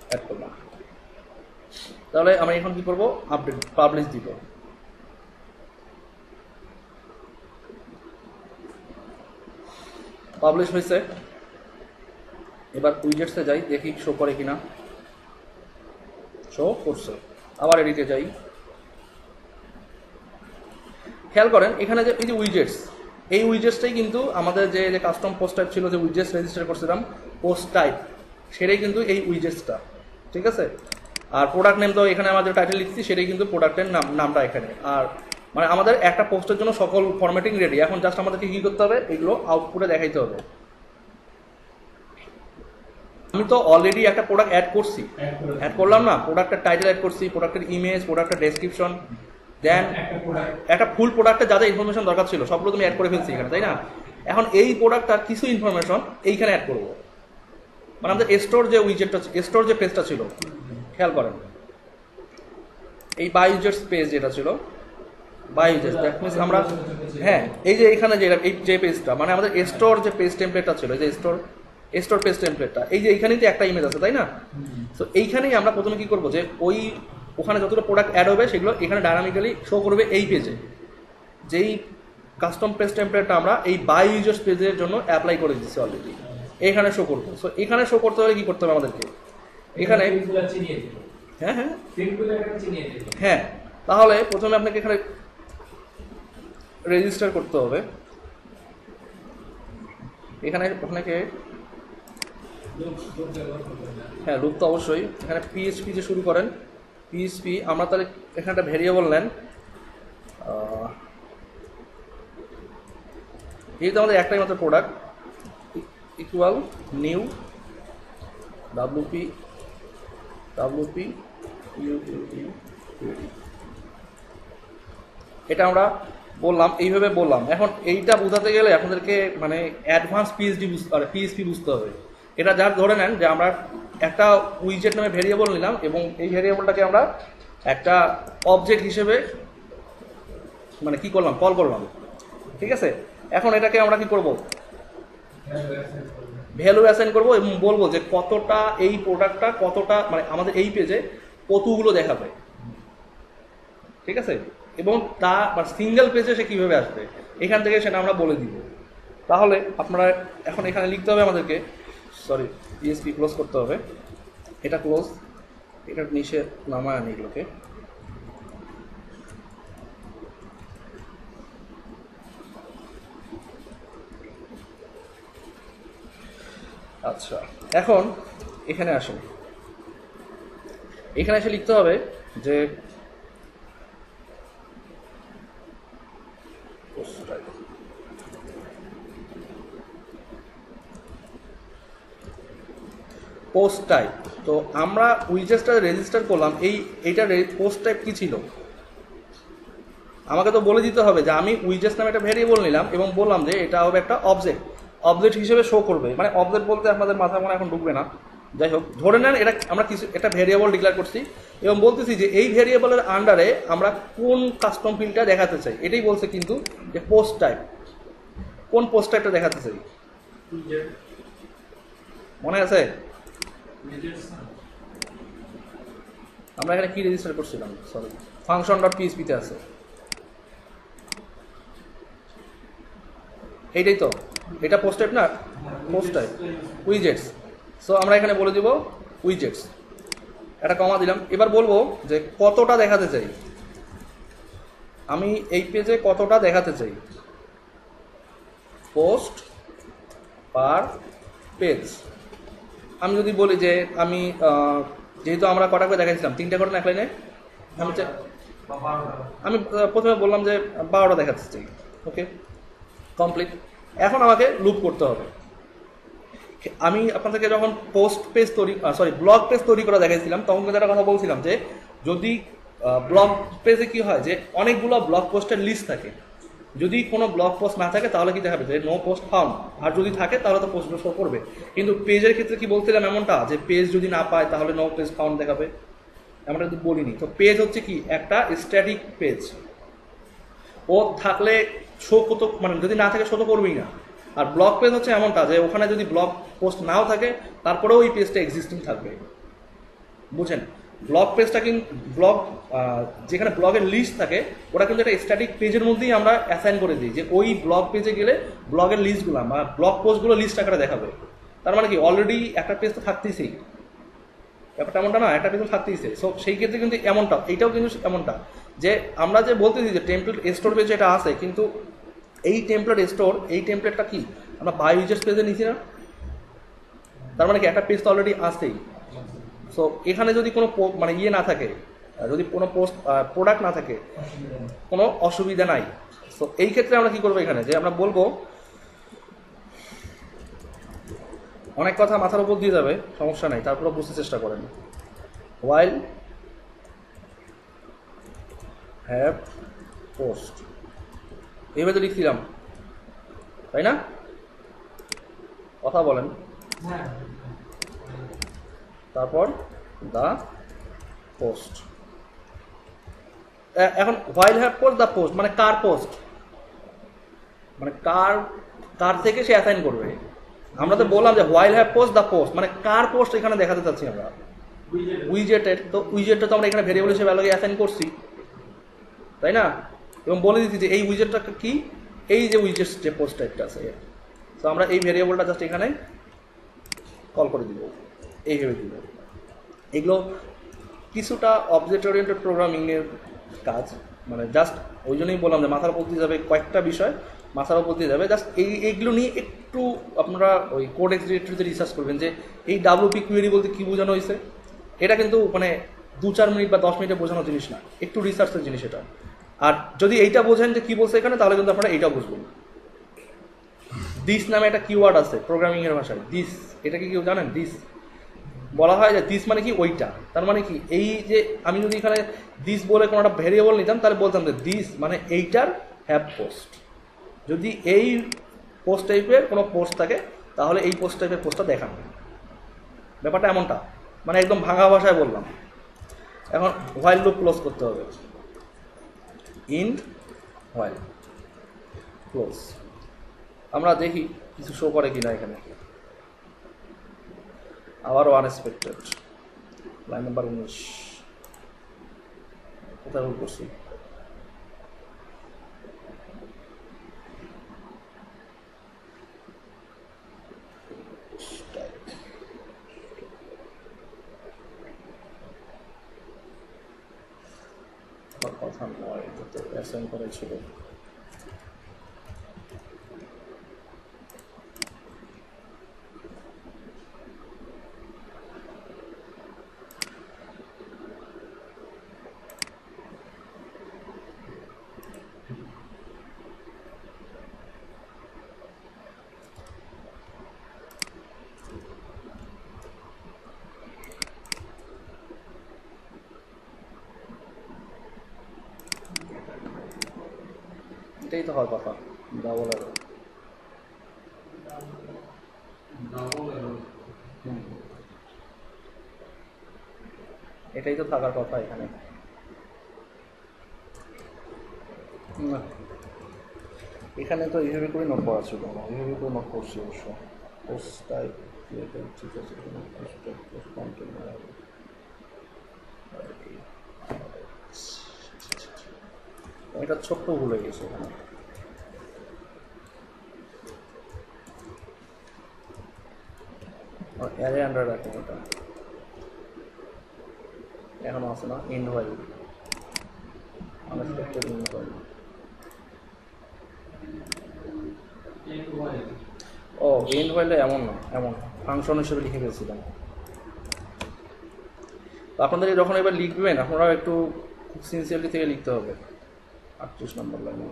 অ্যাড করলাম। তাহলে আমরা এখন কি করব, আপডেট পাবলিশ দিব। পাবলিশ হয়েছে। এবার উইজেটসে যাই, দেখি শো করে কিনা। শো করছে। আবার এডিটে যাই, খেয়াল করেন এখানে যে এই যে উইজেটস, এই উইজেটসটাই কিন্তু আমাদের যে কাস্টম পোস্ট টাইপ ছিল, যে উইজেটস রেজিস্টার করছিলাম পোস্ট টাইপ, সেটাই কিন্তু এই উইজেটসটা, ঠিক আছে। আর প্রোডাক্ট নেম তো এখানে আমাদের টাইটেল লিখছি, সেটাই কিন্তু প্রোডাক্টের নামটা এখানে। আর মানে আমাদের একটা পোস্টের জন্য সকল ফরম্যাটিং রেডি। এখন জাস্ট আমাদেরকে কী করতে হবে, এগুলো আউটপুটে দেখাইতে হবে। আমি তো অলরেডি একটা প্রোডাক্ট অ্যাড করছি, অ্যাড করলাম না, প্রোডাক্টের টাইটেল অ্যাড করছি, প্রোডাক্টের ইমেজ, প্রোডাক্টের ডেসক্রিপশন, দেন একটা ফুল প্রোডাক্টের যা যা ইনফরমেশন দরকার ছিল সবগুলো তুমি অ্যাড করে ফেলছি এখানে, তাই না? এখন এই প্রোডাক্টটার কিছু ইনফরমেশন এইখানে অ্যাড করবো। মানে আমাদের স্টোর যে উইজেটটা, স্টোর যে পেজটা ছিল, খেয়াল করেন এই বাই ইউজার্স পেজ যেটা ছিল, বাই ইউজার্স, দ্যাট মিনস আমরা, হ্যাঁ এই যে এখানে যে এই যে পেজটা, মানে আমাদের স্টোর যে পেজ টেমপ্লেটটা ছিল, যে স্টোর পেজ টেমপ্লেটটা, এই যে এইখানেই তো একটা ইমেজ আছে, তাই না? তো এইখানেই আমরা প্রথমে কি করবো, যে ওখানে যতটা প্রোডাক্ট অ্যাড হবে সেগুলো এখানে ডাইনামিক্যালি শো করবে এই পেজে। যেই কাস্টম পেজ টেমপ্লেটটা আমরা এই বাই ইউজার্স পেজের জন্য অ্যাপ্লাই করে দিচ্ছি অলরেডি, এখানে শো করবো। সো এখানে শো করতে হলে কি করতে হবে আমাদেরকে, এখানে, হ্যাঁ হ্যাঁ হ্যাঁ, তাহলে প্রথমে আপনাকে এখানে রেজিস্টার করতে হবে। এখানে আপনাকে, হ্যাঁ লুপ তো অবশ্যই, এখানে পিএইচপি যে শুরু করেন, পিএইচপি আমরা তাহলে এখানে একটা ভেরিয়েবল নেন। যেহেতু আমাদের একটাই মাত্র প্রোডাক্ট, ইকুয়াল নিউ ডাব্লুপি এটা আমরা বললাম, এইভাবে বললাম। এখন এইটা বোঝাতে গেলে আপনাদেরকে মানে অ্যাডভান্স পিএইচপি বুঝতে হবে। এটা যার ধরে নেন যে আমরা একটা উইজেট নামে ভেরিয়েবল নিলাম এবং এই ভেরিয়েবলটাকে আমরা একটা অবজেক্ট হিসেবে মানে কি করলাম, কল করলাম, ঠিক আছে। এখন এটাকে আমরা কি করব, ভ্যালু অ্যাসাইন করব এবং বলবো যে কতটা এই প্রোডাক্টটা কতটা মানে আমাদের এই পেজে কতগুলো দেখাবে, ঠিক আছে। এবং তা সিঙ্গেল পেজে সে কীভাবে আসবে এখান থেকে সেটা আমরা বলে দিব। তাহলে আপনারা এখন এখানে লিখতে হবে আমাদেরকে, সরি পিএসপি ক্লোজ করতে হবে, এটা ক্লোজ, এটা নিচে নামায় আনি এগুলোকে। আচ্ছা এখন এখানে আসুন, এখানে এসে লিখতে হবে যে পোস্ট টাইপ। তো আমরা উইজেটটা রেজিস্টার করলাম, এইটার পোস্ট টাইপ কি ছিল আমাকে তো বলে দিতে হবে যে আমি উইজেটস নামে একটা ভেরিয়েবল নিলাম এবং বললাম যে এটা হবে একটা অবজেক্ট হিসেবে শো করবে। মানে অবজেক্ট বলতে আপনাদের মাথা মনে এখন ঢুকবে না, যাই হোক ধরে নেন এটা আমরা কিছু একটা ভেরিয়েবল ডিক্লেয়ার করছি এবং বলতেছি যে এই ভেরিয়েবলের আন্ডারে আমরা কোন কাস্টম ফিল্ডটা দেখাতে চাই, এটাই বলছে কিন্তু যে পোস্ট টাইপ, কোন পোস্ট টাইপটা দেখাতে চাই মনে আছে? আমরা এখানে কি রেজিস্টার করছিলাম, সরি ফাংশন ডট পিএইচপিতে আছে, এইটাই তো, এটা পোস্ট টাইপ না, পোস্ট টাইপ উইজেটস। সো আমরা এখানে বলে দিব উইজেটস, একটা কমা দিলাম। এবার বলবো যে কতটা দেখাতে চাই, আমি এই পেজে কতটা দেখাতে চাই, পোস্ট পার পেজ। আমি যদি বলি যে আমি যেহেতু আমরা কটা করে দেখাইছিলাম, 3টা করে না এক লাইনে, আমি প্রথমে বললাম যে 12টা দেখাতে চাই, ওকে কমপ্লিট। এখন আমাকে লুপ করতে হবে। আমি আপনাদেরকে যখন ব্লগ পেজ তৈরি করা দেখাইছিলাম তখন কিন্তু একটা কথা বলছিলাম যে যদি ব্লগ পেজে কি হয় যে অনেকগুলো ব্লগ পোস্টের লিস্ট থাকে, যদি কোনো ব্লগ পোস্ট না থাকে তাহলে কি দেখাবে যে নো পোস্ট ফাউন্ড, আর যদি থাকে তাহলে তো পোস্টগুলো শো করবে। কিন্তু পেজের ক্ষেত্রে কি বলছিলাম এমনটা যে পেজ যদি না পায় তাহলে নো পেজ ফাউন্ড দেখাবে, আমরা কিন্তু বলিনি। তো পেজ হচ্ছে কি একটা স্ট্যাটিক পেজ, ও থাকলে শো কত মানে যদি না থাকে শো তো করবেই না। আর ব্লগ পেজ হচ্ছে এমনটা যে ওখানে যদি ব্লগ পোস্ট নাও থাকে তারপরেও ওই পেজটা এক্সিস্টিং থাকবে, বুঝেন। ব্লগ পেজটা কিন্তু যেখানে ব্লগের লিস্ট থাকে ওটা কিন্তু একটা স্ট্যাটিক পেজের মধ্যেই আমরা অ্যাসাইন করে দিই যে ওই ব্লগ পেজে গেলে ব্লগের লিস্টগুলো বা ব্লগ পোস্টগুলো লিস্ট আকারে দেখাবে। তার মানে কি অলরেডি একটা পেজ তো থাকতেইছেই, ব্যাপারটা এমনটা না, একটা পেজ থাকতেইছে। সো সেই ক্ষেত্রে কিন্তু এমনটা, এইটাও কিন্তু এমনটা যে আমরা যে বলতেছি যে টেমপ্লেট স্টোর পেজে এটা আছে, কিন্তু এই টেমপ্লেট স্টোর এই টেমপ্লেটটা কি আমরা বাই ইউজার্স পেজে নিচ্ছি না, তার মানে কি একটা পেজ তো অলরেডি আসেই। সো এখানে যদি কোনো মানে ইয়ে না থাকে, যদি কোনো প্রোডাক্ট না থাকে কোনো অসুবিধা নাই। সো এই ক্ষেত্রে আমরা কি করবো এখানে যে আমরা বলবো, অনেক কথা মাথার উপর দিয়ে যাবে সমস্যা নাই, তারপরে বুঝতে চেষ্টা করেন। while have post এইভাবে তো লিখছিলাম তাই না, কথা বলেন। তারপর দা পোস্ট, এখন while have post the post মানে কার পোস্ট, মানে কার থেকে সে অ্যাসাইন করবে। আমরা তো বললাম যে while have post the post মানে কার পোস্ট এখানে দেখাতে চাচ্ছি আমরা, উইজেটের। তো উইজেটটা তো আমরা এখানে ভেরিয়েবল হিসেবে আলাদা অ্যাসাইন করছি তাই না, এবং বলে দিচ্ছি যে এই উইজেটটা কি, এই যে উইজেট যে পোস্ট টাইপটা আছে। তো আমরা এই ভেরিয়েবলটা জাস্ট এখানে কল করে দিব, এইভাবে দিব। এগুলো কিছুটা অবজেক্ট ওরিয়েন্টেড প্রোগ্রামিংয়ের কাজ, মানে জাস্ট ওই জন্যই বললাম যে মাথার উপর দিয়ে যাবে, কয়েকটা বিষয় মাথার উপর দিয়ে যাবে। জাস্ট এইগুলো নিয়ে একটু আপনারা ওই কোড এক্সিকিউটিভে রিসার্চ করবেন যে এই WP কোয়েরি বলতে কী বোঝানো হয়েছে। এটা কিন্তু মানে 2-4 মিনিট বা 10 মিনিটে বোঝানোর জিনিস না, একটু রিসার্চের জিনিস এটা। আর যদি এইটা বোঝেন যে কী বলছে এখানে, তাহলে কিন্তু আপনারা এইটাও বুঝবেন। দিস নামে একটা কিওয়ার্ড আছে প্রোগ্রামিংয়ের ভাষায়, দিস, এটা কি কেউ জানেন? দিস বলা হয় যে দিস মানে কি ওইটা, তার মানে কি এই যে আমি যদি এখানে দিস বলে কোনো একটা ভেরিয়েবল নিতাম তাহলে বলতাম যে দিস মানে এইটার হ্যাভ পোস্ট। যদি এই পোস্ট টাইপের কোনো পোস্ট থাকে তাহলে এই পোস্ট টাইপের পোস্টটা দেখান। ব্যাপারটা এমনটা, মানে একদম ভাঙা ভাষায় বললাম। এখন হোয়াইল লুপ ক্লোজ করতে হবে, ইন হোয়াইল ক্লোজ। আমরা দেখি কিছু শো করে কিনা এখানে। আবার আনএক্সপেক্টেড, লাইন নাম্বার 19 কোথায় ভুল করছি? কথা নয়, এটা তো অ্যাসাইন করা ছিল। এটাই তো হওয়ার কথা, ডাবল এরর। এটাই তো থাকার কথা এখানে। না, এখানে তো এইভাবে করে নোট করা ছিল না, এইভাবে করে নোট করছি অবশ্য। পোস্ট টাইপ ঠিক আছে, এটা ছোট্ট ভুলে গেছে এখানে। অ্যারে আন্ডার রাখেন, এটা এখনো আছে না, in while unexpected in while. ও ইন হোয়াইলে এমন না, এমন ফাংশন হিসেবে লিখে ফেলছিলাম। আপনাদের যখন এবার লিখবেন আপনারা একটু সিনসিয়ারলি থেকে লিখতে হবে। 38 নম্বর লাইনে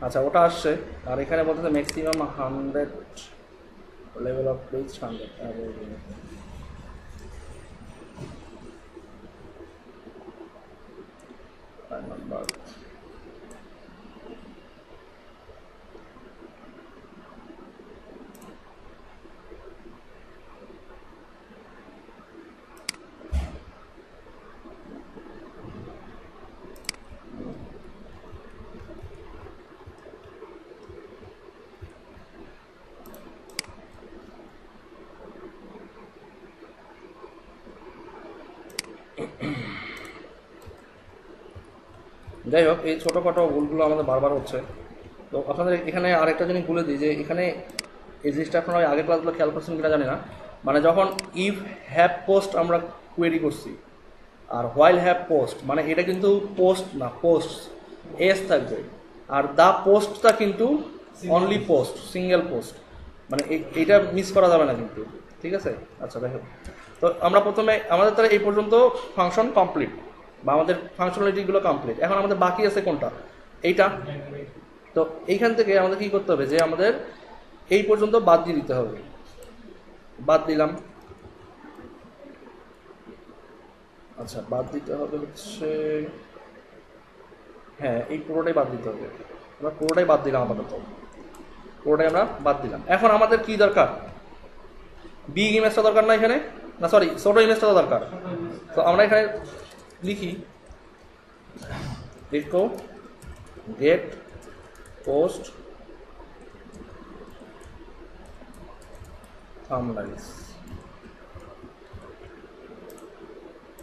আচ্ছা ওটা আসছে। আর এখানে বলতে maximum 100 level of page 100 number. যাই হোক, এই ছোটোখাটো ভুলগুলো আমাদের বারবার হচ্ছে। তো আপনাদের এখানে আরেকটা জিনিস বলে দিই যে এখানে এই জিনিসটা আপনারা আগের ক্লাসগুলো খেয়াল করছেন কিনা জানি না, মানে যখন ইফ হ্যাভ পোস্ট আমরা কোয়েরি করছি আর হোয়াইল হ্যাভ পোস্ট, মানে এটা কিন্তু পোস্ট না, পোস্ট এস থাকবে। আর দ্য পোস্টটা কিন্তু অনলি পোস্ট, সিঙ্গেল পোস্ট, মানে এইটা মিস করা যাবে না কিন্তু, ঠিক আছে? আচ্ছা দেখো, তো আমরা প্রথমে আমাদের তাহলে এই পর্যন্ত ফাংশন কমপ্লিট বা আমাদের ফাংশনালিটিগুলো কমপ্লিট। এখন আমাদের বাকি আছে কোনটা? এইটা। তো এইখান থেকে আমাদের কি করতে হবে যে আমাদের এই পর্যন্ত বাদ দিয়ে দিতে হবে। বাদ দিলাম, আচ্ছা বাদ দিতে হবে হচ্ছে, হ্যাঁ এই পুরোটাই বাদ দিতে হবে। আমরা পুরোটাই বাদ দিলাম, আপাতত পুরোটাই আমরা বাদ দিলাম। এখন আমাদের কি দরকার? বিগ ইমেজটা দরকার না এখানে, না সরি ছোট ইমেজটা দরকার। তো আমরা এখানে লিখি লিখো গেট পোস্ট থাম্বনেইলস।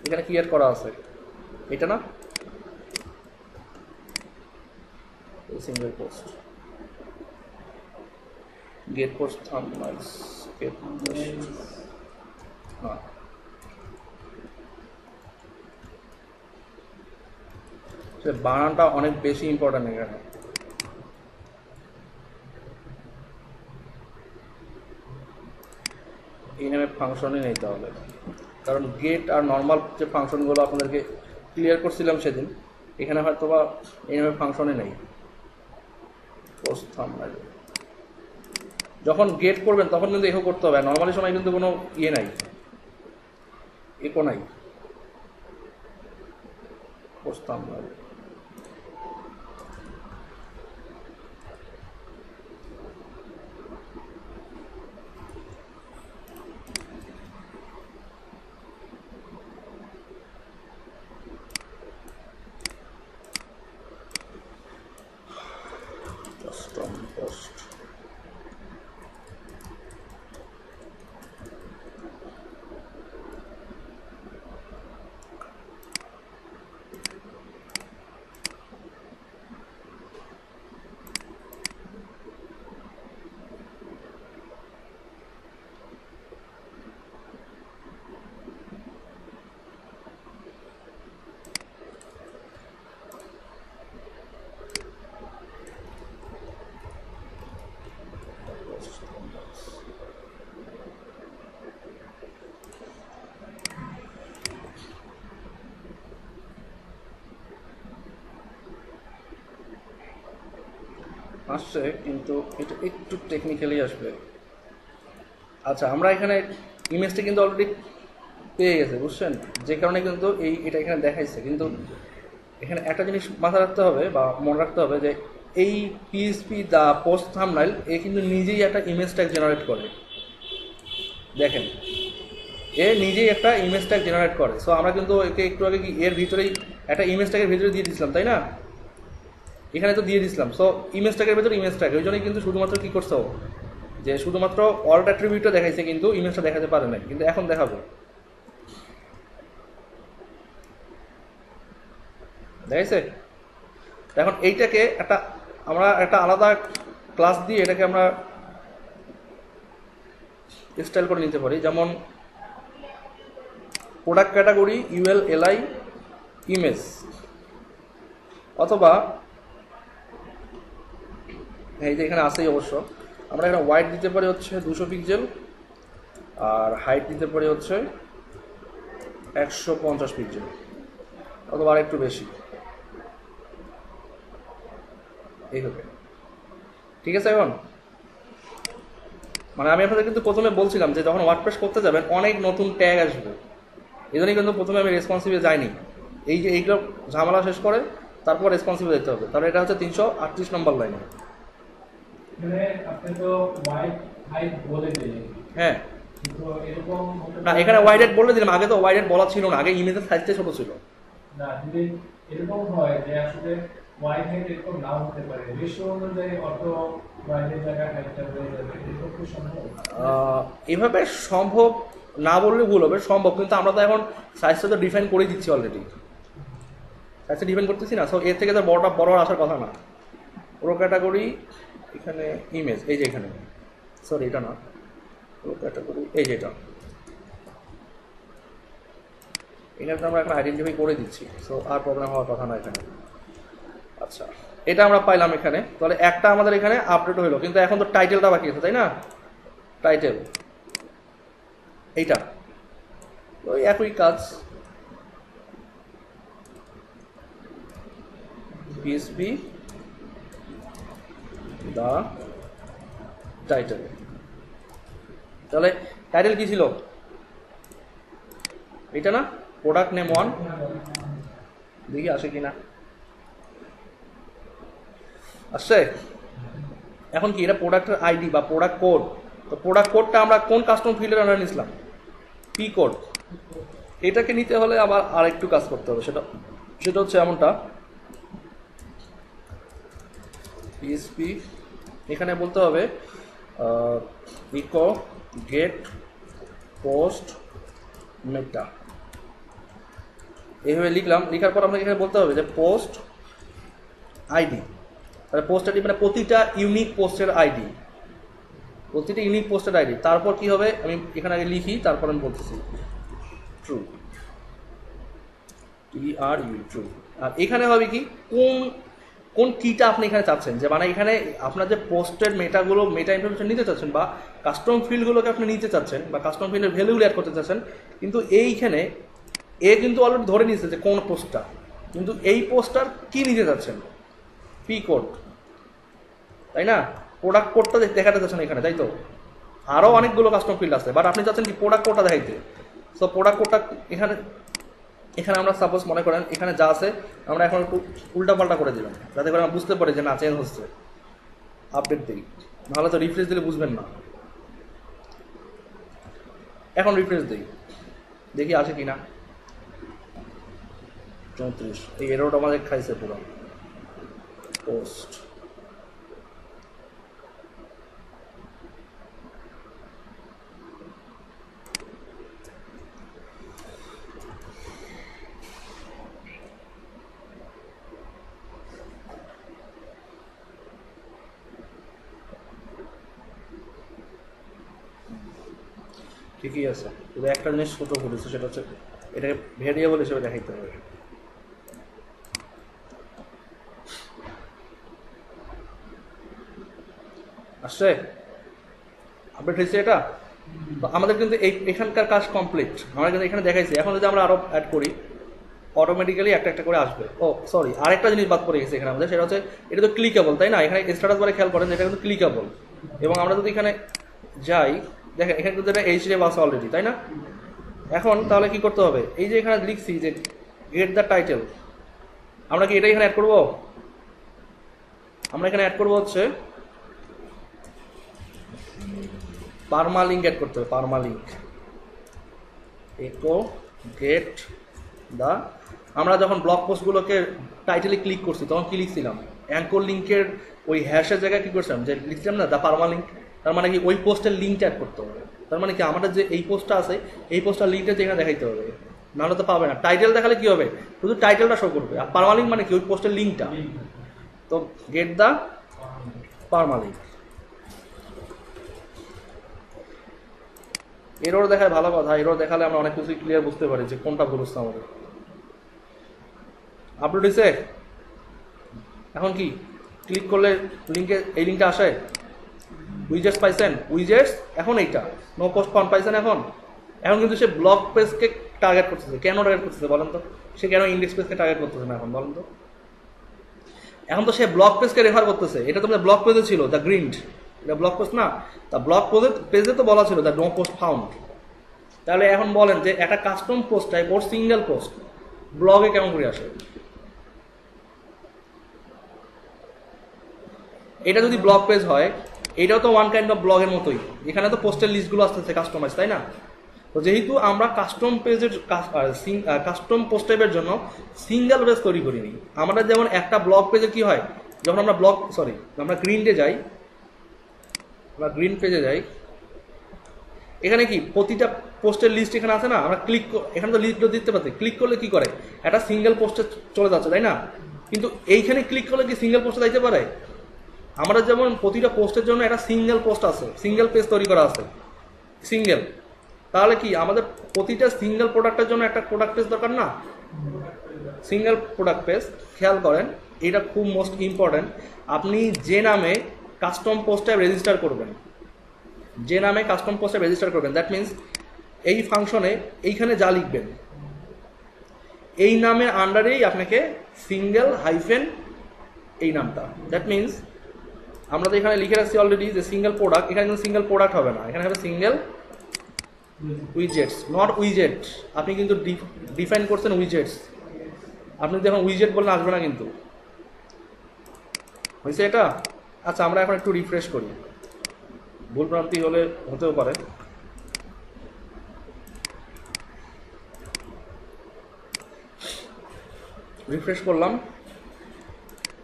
এখানে কি এড করা আছে? এটা না, single post get post thumbnails, get হ্যাঁ বানানটা অনেক বেশি ইম্পর্টেন্ট এখানে। এই নামে ফাংশনই নিতে হবে, কারণ গেট আর নর্মাল যে ফাংশনগুলো আপনাদেরকে ক্লিয়ার করছিলাম সেদিন, এখানে হয়তো বা এই নামে ফাংশনে নেই। পোস্ট থাম্বনেইল যখন গেট করবেন তখন কিন্তু এখো করতে হবে, নর্মালি সময় কিন্তু কোনো ইয়ে নাই, ইকো নাই, বসতাম না। কাস্টম পোস্ট আসছে, কিন্তু এটা একটু টেকনিক্যালি আসবে। আচ্ছা, আমরা এখানে ইমেজটা কিন্তু অলরেডি পেয়ে গেছে, বুঝছেন, যে কারণে কিন্তু এটা এখানে দেখাইছে। কিন্তু এখানে একটা জিনিস মাথায় রাখতে হবে বা মনে রাখতে হবে যে এই পিএসপি দা পোস্ট থাম্বনেইল কিন্তু নিজেই একটা ইমেজ ট্যাগ জেনারেট করে। দেখেন, নিজেই একটা ইমেজ ট্যাগ জেনারেট করে। সো আমরা কিন্তু একে একটু আগে কি এর ভিতরেই একটা ইমেজ ট্যাগের ভিতরে দিয়ে দিয়েছিলাম, তাই না? এখানে তো দিয়ে দিছিলাম। সো ইমেজ ট্যাগের ভিতরে ইমেজ ট্যাগ, ওই জন্যই কিন্তু শুধুমাত্র কী করছো, যে শুধুমাত্র অল্ট অ্যাট্রিবিউটটা দেখাইছে, কিন্তু ইমেজটা দেখাতে পারে নাই। কিন্তু এখন দেখাবো, দেখাইছে। এখন এইটাকে আমরা একটা আলাদা ক্লাস দিয়ে এটাকে আমরা স্টাইল করে নিতে পারি। যেমন প্রোডাক্ট ক্যাটাগরি ULLI ইমেজ, অথবা এই যে এখানে আসেই অবশ্য আমরা এখানে ওয়াইড দিতে পারি হচ্ছে 200 পিক্সেল, আর হাইট দিতে পারি হচ্ছে 150 পিক্সেল, অথবা আর একটু বেশি, এই হবে। ঠিক আছে। এখন মানে আমি আপনাদের কিন্তু প্রথমে বলছিলাম যে যখন ওয়ার্ডপ্রেস করতে যাবেন অনেক নতুন ট্যাগ আসবে, এই জন্যই কিন্তু প্রথমে আমি রেসপন্সিভে যাইনি। এই যে এইগুলো ঝামেলা শেষ করে তারপর রেসপন্সিভে যেতে হবে। তাহলে এটা হচ্ছে 338 নম্বর লাইনে। হ্যাঁ, না এখানে ওয়াইড হেড বলে দিলাম, আগে তো ওয়াইড হেড বলা ছিল না, আগে ইমেজের সাইজটা ছোট ছিল। না, যদি এরকম হয় যে আসলে ওয়াইড হেড এরকম নাও হতে পারে, রেশিও অনুযায়ী অত ওয়াইডের জায়গায় হাইটটা হয়ে যাবে, এরকম কি সম্ভব? এভাবে সম্ভব না বললে ভুল হবে, সম্ভব। কিন্তু আমরা তো এখন সাইজটা তো ডিফাইন করে দিচ্ছি অলরেডি, সাইজটা ডিফাইন করতেছি না। সো এর থেকে তো বড় আসার কথা না। প্রো ক্যাটাগরি এখানে ইমেজ, এই যে এখানে, সরি এটা না, প্রো ক্যাটাগরি এই যে এটা, এখানে আমরা এখন আইডেন্টিফাই করে দিচ্ছি। সো আর প্রবলেম হওয়ার কথা না এখানে। আচ্ছা, এটা আমরা পাইলাম এখানে। তাহলে একটা আমাদের এখানে আপডেট হলো, কিন্তু এখন তো টাইটেলটা বাকি আছে, তাই না? টাইটেল এইটা ওই একই কাজ, পিএসপি দা টাইটেল। তাহলে টাইটেল কি ছিল? এটা না, প্রোডাক্ট নেম 1, দেখি আসে কিনা। আসছে। এখন কি এটা প্রোডাক্টের আইডি বা প্রোডাক্ট কোড। তো প্রোডাক্ট কোডটা আমরা কোন কাস্টম ফিল্ডের আন্ডারে নিছিলাম? P code. এটাকে নিতে হলে আবার আর একটু কাজ করতে হবে, সেটা হচ্ছে এমনটা, পিএসপি এখানে বলতে হবে ইকো গেট পোস্ট মেটা, এইভাবে লিখলাম। লেখার পর আমরা এখানে বলতে হবে যে পোস্ট আইডি। তাহলে পোস্ট আইডি মানে প্রতিটা ইউনিক পোস্টের আইডি, প্রতিটা ইউনিক পোস্টের আইডি। তারপর কি হবে আমি এখানে আগে লিখি, তারপর আমি বলতেছি ট্রু, TRU ট্রু। আর এখানে হবে কি, কোন কিটা আপনি এখানে চাচ্ছেন, যে মানে এখানে আপনার যে পোস্টের মেটা ইনফরমেশন নিতে চাচ্ছেন বা কাস্টম ফিল্ডগুলোকে আপনি নিতে চাচ্ছেন বা কাস্টম ফিল্ডের ভ্যালুগুলো অ্যাড করতে চাচ্ছেন। কিন্তু এইখানে কিন্তু অলরেডি ধরে নিয়েছে যে কোন পোস্টটা, কিন্তু এই পোস্টটার কি নিতে চাচ্ছেন? পি কোড, তাই না? প্রোডাক্ট কোডটা দেখাতে চাচ্ছেন এখানে, তাই তো? আরও অনেকগুলো কাস্টম ফিল্ড আছে, বাট আপনি চাচ্ছেন কি প্রোডাক্ট কোডটা দেখাইতে। সো প্রোডাক্ট কোডটা এখানে এখানে আমরা সাপোজ মনে করেন এখানে যা আছে আমরা এখন একটু উল্টাপাল্টা করে দিলাম, যাতে করে আমরা বুঝতে পারি যে না চেঞ্জ হচ্ছে। আপডেট দিই, নাহলে তো রিফ্রেশ দিলে বুঝবেন না। এখন রিফ্রেশ দিই, দেখি আছে কি না। 34, এই এরোটা আমাদের খাইছে পুরো। পোস্ট ঠিকই আছে, শুধু একটা জিনিস ছোট করেছে, সেটা হচ্ছে এটাকে ভেরিয়েবল হিসেবে দেখাইতে হবে। আসছে, আপডেট হয়েছে এটা। তো আমাদের কিন্তু এখানকার কাজ কমপ্লিট, আমরা কিন্তু এখানে দেখাইছি। এখন যদি আমরা আরো অ্যাড করি, অটোমেটিক্যালি একটা একটা করে আসবে। ও সরি, আরেকটা জিনিস বাদ পড়ে গেছে এখানে আমাদের, সেটা হচ্ছে এটা তো ক্লিকেবল, তাই না? এখানে স্ট্যাটাস বারে খেয়াল করেন, এটা কিন্তু ক্লিকেবল। এবং আমরা যদি এখানে যাই, দেখেন এখানে কিন্তু এটা এইচডিএফ আছে অলরেডি, তাই না? এখন তাহলে কি করতে হবে, এই যে এখানে লিখছি যে গেট দ্য টাইটেল, আমরা কি এটা এখানে অ্যাড করবো? আমরা এখানে অ্যাড করবো হচ্ছে পারমালিঙ্ক অ্যাড করতে হবে। পারমালিঙ্ক ইকো গেট দা, আমরা যখন ব্লগ পোস্টগুলোকে টাইটেলে ক্লিক করছি তখন কি লিখছিলাম? অ্যাঙ্কর লিঙ্কের ওই হ্যাশের জায়গায় কি করছিলাম, যে লিখছিলাম না দা পারমালিঙ্ক। তার মানে কি ওই পোস্টের লিঙ্কটা অ্যাড করতে হবে। তার মানে কি আমাদের যে এই পোস্টটা আছে এই পোস্টটার লিঙ্কটা যেখানে দেখাইতে হবে, নাহলে তো পাবে না। টাইটেল দেখালে কি হবে, শুধু টাইটেলটা শো করবে। আর পারমালিঙ্ক মানে কি ওই পোস্টের লিঙ্কটা। তো গেট দা পারমালিঙ্ক। এরর দেখায় ভালো কথা, এরর দেখালে আমরা অনেক কিছু ক্লিয়ার বুঝতে পারি যে কোনটা ভুল হচ্ছে আমাদের। আপলোড হয়েছে, এখন কি ক্লিক করলে লিঙ্কে এই লিঙ্কটা আসে। উইজেটস পাইছেন, উইজেটস এখন এইটা নো পোস্ট ফাউন্ড পাইছেন। এখন এখন কিন্তু সে ব্লগ পেজকে টার্গেট করতেছে। কেন টার্গেট করতেছে বলেন তো? সে কেন ইন্ডেক্স পেজকে টার্গেট করতেছে না এখন বলেন তো? এখন তো সে ব্লগ পেজকে রেফার করতেছে। এটা তো ব্লগ পেজে ছিল দ্য গ্রিন্ড, এটা ব্লগ পোস্ট না। তা ব্লগ পেজে তো বলা ছিল দ্য নো পোস্ট ফাউন্ড। তাহলে এখন বলেন যে একটা কাস্টম পোস্ট টাইপ ওর সিঙ্গেল পোস্ট ব্লগে কেমন করে আসে? এটা যদি ব্লগ পেজ হয়, এটাও তো ওয়ান কাইন্ড অফ ব্লগের মতোই। এখানে তো পোস্টের লিস্টগুলো আসতেছে কাস্টমাইজ, তাই না? তো যেহেতু আমরা কাস্টম পেজের কাস্টম পোস্ট টাইপের জন্য সিঙ্গেল পেজ তৈরি করিনি। আমাদের যেমন একটা ব্লগ পেজে কি হয়, যখন আমরা আমরা গ্রিন্ডে যাই, আমরা গ্রিন পেজে যাই, এখানে কি প্রতিটা পোস্টের লিস্ট এখানে আছে না? আমরা এখানে তো লিস্ট দিতে পারছি। ক্লিক করলে কি করে, একটা সিঙ্গেল পোস্টে চলে যাচ্ছে, তাই না? কিন্তু এইখানে ক্লিক করলে কি সিঙ্গেল পোস্টে যাইতে পারে? আমাদের যেমন প্রতিটা পোস্টের জন্য একটা সিঙ্গেল পোস্ট আছে, সিঙ্গেল পেজ তৈরি করা আছে, সিঙ্গেল। তাহলে কি আমাদের প্রতিটা সিঙ্গেল প্রোডাক্টের জন্য একটা প্রোডাক্ট পেজ দরকার না? Single product page. খেয়াল করেন, এটা খুব মোস্ট ইম্পর্টেন্ট। আপনি যে নামে কাস্টম পোস্টে রেজিস্টার করবেন, যে নামে কাস্টম পোস্টে রেজিস্টার করবেন, দ্যাট মিনস এই ফাংশনে এইখানে যা লিখবেন এই নামের আন্ডারেই আপনাকে সিঙ্গেল হাইফেন এই নামটা, দ্যাট মিনস আমরা তো এখানে লিখে রাখছি অলরেডি যে সিঙ্গেল প্রোডাক্ট। এখানে কিন্তু সিঙ্গেল প্রোডাক্ট হবে না, এখানে হবে সিঙ্গেল উইজেটস, নট উইজেট। আপনি কিন্তু ডিফাইন করছেন উইজেটস, আপনি যখন উইজেট বললে আসবে না কিন্তু। হয়েছে এটা? আচ্ছা, আমরা এখন একটু রিফ্রেশ করি, ভুল ভ্রান্তি হলে হতেও পারে। রিফ্রেশ করলাম,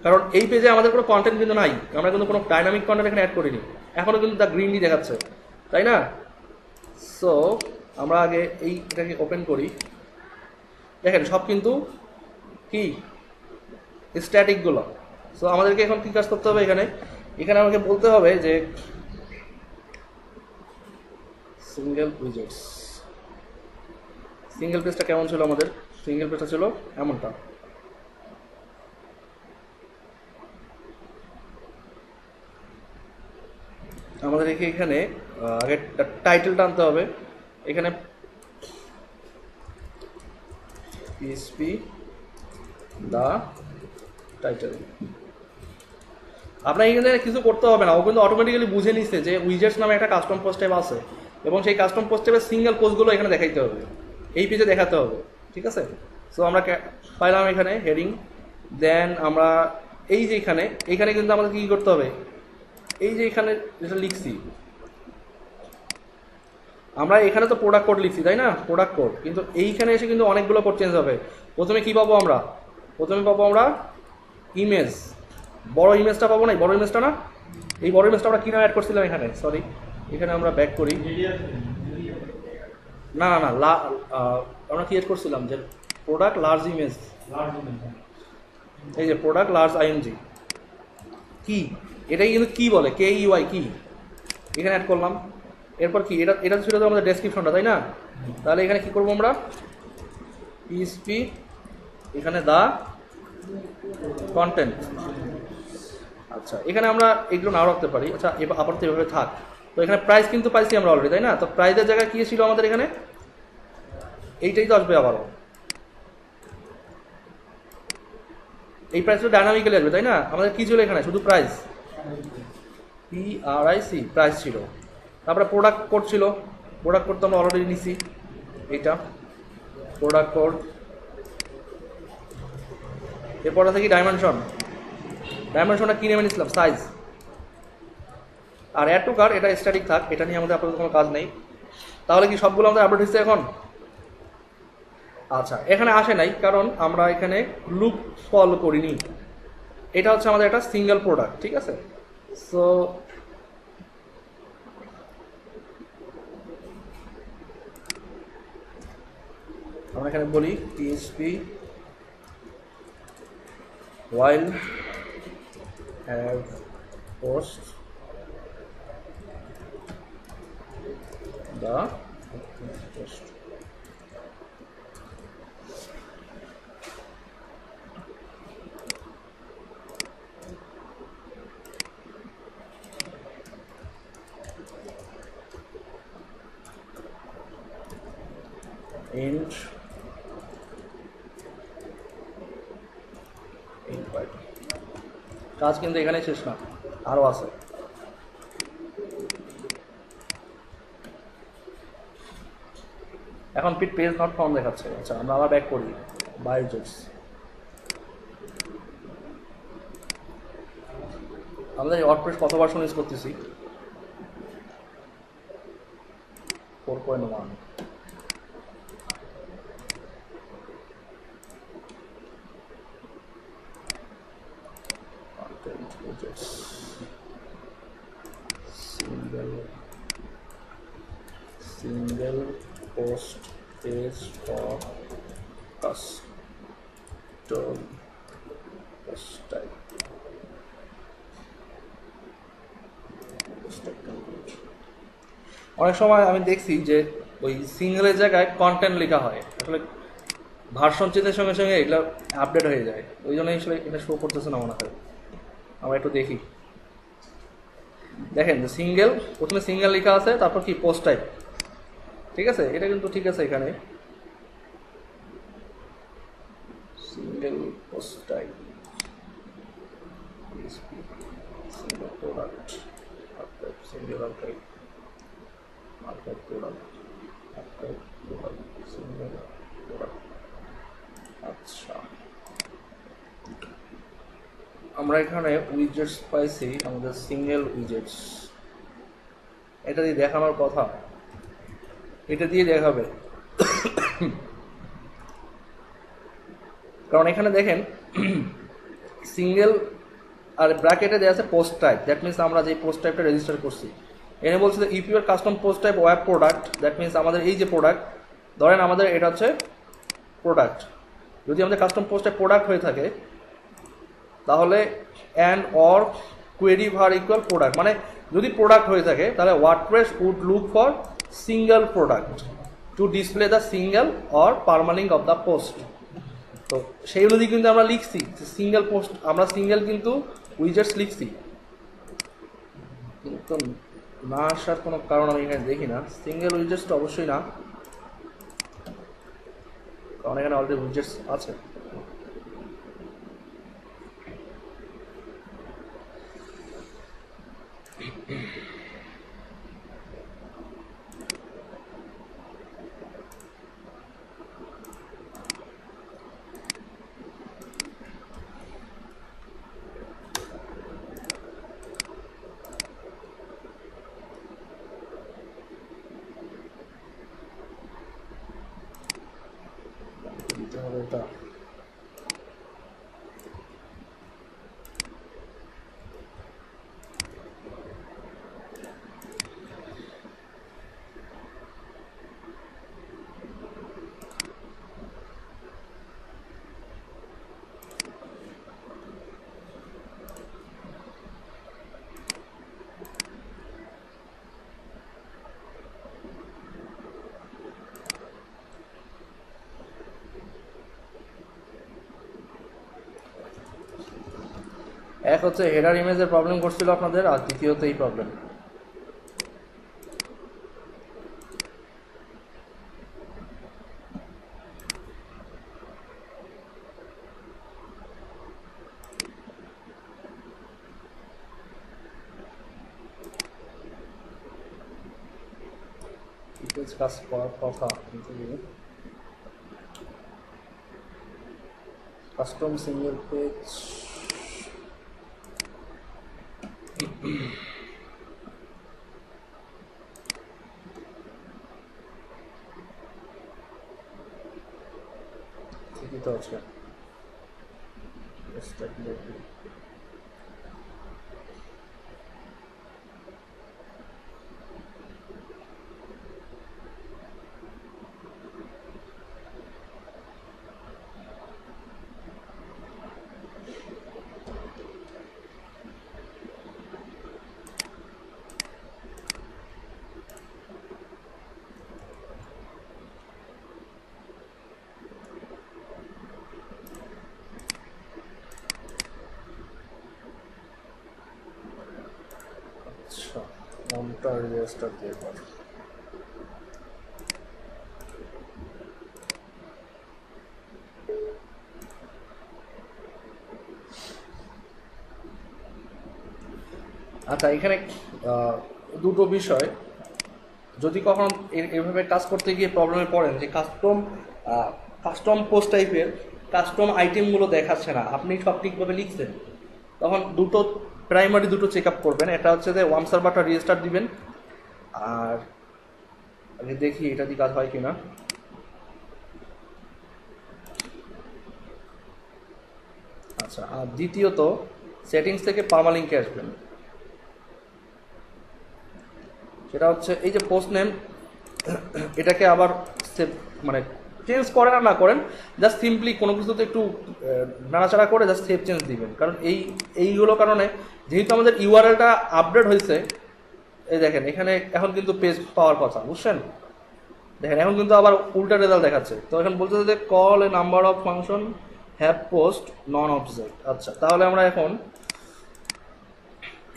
কারণ এই পেজে আমাদের কোনো কন্টেন্ট কিন্তু নাই। আমরা কিন্তু কোনো ডাইনামিক কন্টেন্ট এখানে অ্যাড করিনি। এখনও কিন্তু দ্য গ্রিনই দেখাচ্ছে, তাই না? সো আমরা আগে এটাকে ওপেন করি। দেখেন সব কিন্তু কি স্ট্যাটিকগুলো। সো আমাদেরকে এখন কী কাজ করতে হবে, এখানে আমাকে বলতে হবে যে সিঙ্গেল উইজেটস। সিঙ্গেল পেজটা কেমন ছিল আমাদের? সিঙ্গেল পেজটা ছিল এমনটা। আমাদের এখানে আগে টাইটেলটা আনতে হবে। এখানে পিএসপি দা টাইটেল। আপনার এখানে কিছু করতে হবে না, ও কিন্তু অটোমেটিক্যালি বুঝে নিচ্ছে যে উইজেটস নামে একটা কাস্টম পোস্ট টাইপ আছে এবং সেই কাস্টম পোস্ট টাইপের সিঙ্গেল পোস্টগুলো এখানে দেখাইতে হবে। এই পেজে দেখাতে হবে, ঠিক আছে। সো আমরা পাইলাম এখানে হেডিং, দেন আমরা এই যে এইখানে কিন্তু আমাদের কী করতে হবে, এই যে এখানে যেটা লিখছি আমরা, এখানে তো প্রোডাক্ট কোড লিখছি তাই না, প্রোডাক্ট কোড, কিন্তু এইখানে এসে কিন্তু অনেকগুলো কোড চেঞ্জ হবে। প্রথমে কি পাবো আমরা, প্রথমে পাবো আমরা ইমেজ, বড় ইমেজটা পাবো না, এই বড় ইমেজটা না, এই বড় ইমেজটা আমরা কিনা অ্যাড করছিলাম এখানে, সরি এখানে আমরা ব্যাক করি, না না না আমরা কি অ্যাড করছিলাম যে প্রোডাক্ট লার্জ ইমেজ, এই যে প্রোডাক্ট লার্জ আইএনজি কি, এটাই কিন্তু কি বলে, কে ইউআই কি, এখানে অ্যাড করলাম। এরপর কি, এটা ছিল তো আমাদের ডেসক্রিপশনটা তাই না, তাহলে এখানে কি করবো আমরা, পিএসপি এখানে দা কন্টেন্ট। আচ্ছা এখানে আমরা এগুলো নাও রাখতে পারি, আচ্ছা আপাতত এভাবে থাক। তো এখানে প্রাইস কিন্তু পাইছি আমরা অলরেডি তাই না, তো প্রাইসের জায়গায় কি ছিল আমাদের এখানে, এইটাই তো আসবে আবারও, এই প্রাইসটা ডাইনামিক্যালি আসবে তাই না, আমাদের কি ছিল এখানে শুধু প্রাইস, PRIC প্রাইস ছিল, তারপরে প্রোডাক্ট কোড ছিল, প্রোডাক্ট কোড তো আমরা অলরেডি নিছি, এইটা প্রোডাক্ট কোড। এরপর আছে কি ডাইমেনশন, ডাইমেনশনটা কি নেমে নিছিলাম, সাইজ। আর অ্যাড টু কার্ট এটা স্ট্যাটিক থাক, এটা নিয়ে আমাদের আপাতত কোনো কাজ নেই। তাহলে কি সবগুলো আমাদের আপডেট হচ্ছে এখন, আচ্ছা এখানে আসে নাই কারণ আমরা এখানে লুপ ফল করিনি, এটা হচ্ছে আমাদের একটা সিঙ্গেল প্রোডাক্ট, ঠিক আছে। সো আমরা এখানে বলি PHP while have post the post and কাজ কিন্তু এখানে শেষ না, আরও আছে। এখন পেজ নট ফাউন্ড দেখাচ্ছে, আচ্ছা আমরা আবার ব্যাক করি, বায়োজেটস আমাদের এই ওয়ার্ডপ্রেস কত ভার্সন ইউজ করতেছি, 4.1। single post page for custom post type, অনেক সময় আমি দেখছি যে ওই সিঙ্গেলের জায়গায় কন্টেন্ট লেখা হয়, আসলে ভার্সন চেঞ্জের সঙ্গে সঙ্গে এগুলো আপডেট হয়ে যায়, ওই জন্যই আসলে এটা শো করতেছে না মনে হয়। আমরা একটু দেখি, দেখেন যে সিঙ্গেল, প্রথমে সিঙ্গেল লেখা আছে, তারপর কি পোস্ট টাইপ, ঠিক আছে, এটা কিন্তু ঠিক আছে। এখানে single post type, single product, single archive, archive product, archive product, single product. আচ্ছা আমরা এখানে উইজেটস পাইছি, আমাদের সিঙ্গেল উইজেটস, এটা দিয়ে দেখানোর কথা, এটা দিয়ে দেখাবে, কারণ এখানে দেখেন সিঙ্গেল আর ব্র্যাকেটে দেওয়া আছে পোস্ট টাইপ, দ্যাট মিনস আমরা যে পোস্ট টাইপটা রেজিস্টার করছি। এনে বলছে যে if your custom post type web product, that means আমাদের এই যে প্রোডাক্ট, ধরেন আমাদের এটা হচ্ছে প্রোডাক্ট, যদি আমাদের কাস্টম পোস্ট টাইপ প্রোডাক্ট হয়ে থাকে তাহলে and or query var equal product, মানে যদি প্রোডাক্ট হয়ে থাকে তাহলে WordPress would look for single product to display the single or permalink of the post. তো সেই অনুযায়ী কিন্তু আমরা লিখছি সিঙ্গেল পোস্ট, আমরা সিঙ্গেল কিন্তু উইজেটস লিখছি, কিন্তু না আসার কোনো কারণ আমি এখানে দেখি না। সিঙ্গেল উইজেটস তো অবশ্যই না, কারণ এখানে অলরেডি উইজেটস আছে। হবে এটা। এক হচ্ছে হেডার ইমেজের প্রবলেম করছিল আপনাদের, আর দ্বিতীয়ত এই প্রবলেম। কাজ করার কথা কিন্তু কাস্টম সিঙ্গেল পেজ ঠিকই তো আছে। আচ্ছা, নামটা রেজিস্টার দিয়ে পার। আচ্ছা, এখানে দুটো বিষয়, যদি কখন এভাবে কাজ করতে গিয়ে প্রবলেমে পড়েন যে কাস্টম পোস্ট টাইপের কাস্টম আইটেমগুলো দেখাচ্ছে না, আপনি সব ঠিকভাবে লিখছেন, তখন প্রাইমারি দুটো চেক আপ করবেন। এটা হচ্ছে যে ওয়ার্ম সার্ভারটা রেজিস্টার দিবেন, আর আগে দেখি এটা দিয়ে কাজ হয় কিনা। আচ্ছা, আর দ্বিতীয়ত সেটিংস থেকে পার্মালিঙ্কে আসবেন। সেটা হচ্ছে এই যে পোস্ট নেম, এটাকে আবার মানে চেঞ্জ করেন আর না করেন, জাস্ট সিম্পলি কোনো কিছুতে একটু নাড়াচাড়া করে জাস্ট সেভ চেঞ্জ দিবেন। কারণ এইগুলো কারণে যেহেতু আমাদের ইউআরএলটা আপডেট হয়েছে, এই দেখেন এখানে এখন কিন্তু পেজ পাওয়ার কথা, বুঝছেন? দেখেন এখন কিন্তু আবার উল্টা রেজাল্ট দেখাচ্ছে। তো এখন বলতেছে যে call A number of function have post non object. আচ্ছা, তাহলে আমরা এখন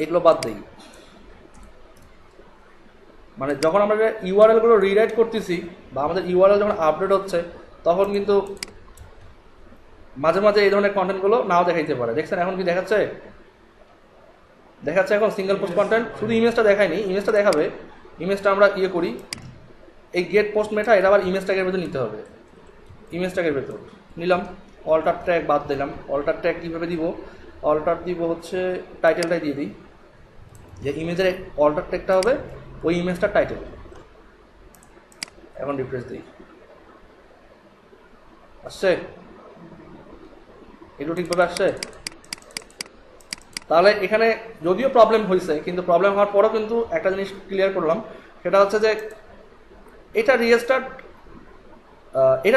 এগুলো বাদ দিই। মানে যখন আমরা ইউআরএলগুলো রিরাইট করতেছি বা আমাদের ইউআরএল যখন আপডেট হচ্ছে, তখন কিন্তু মাঝে মাঝে এই ধরনের কন্টেন্টগুলো নাও দেখাইতে পারে। দেখছেন এখন কি দেখাচ্ছে? দেখাচ্ছে এখন সিঙ্গেল পোস্ট কন্টেন্ট। শুধু ইমেজটা দেখায়নি, ইমেজটা দেখাবে। ইমেজটা আমরা ইয়ে করি, এই গেট পোস্ট মেটা, এটা আবার ইমেজ ট্যাগের ভেতর নিতে হবে। ইমেজ ট্যাগের ভেতর নিলাম, অল্টার ট্যাগ বাদ দিলাম। অল্টার ট্যাগ কীভাবে দিব? অল্টার দিব হচ্ছে টাইটেলটাই দিয়ে দিই, যে ইমেজের অল্টার ট্যাগটা হবে ওই ইমেজটার টাইটেল। এখন রিফ্রেশ দিই, আসছে? এগুলো ঠিকভাবে আসছে? তাহলে এখানে যদিও প্রবলেম হয়েছে, কিন্তু প্রবলেম হওয়ার পরেও কিন্তু একটা জিনিস ক্লিয়ার করলাম, সেটা হচ্ছে যে এটা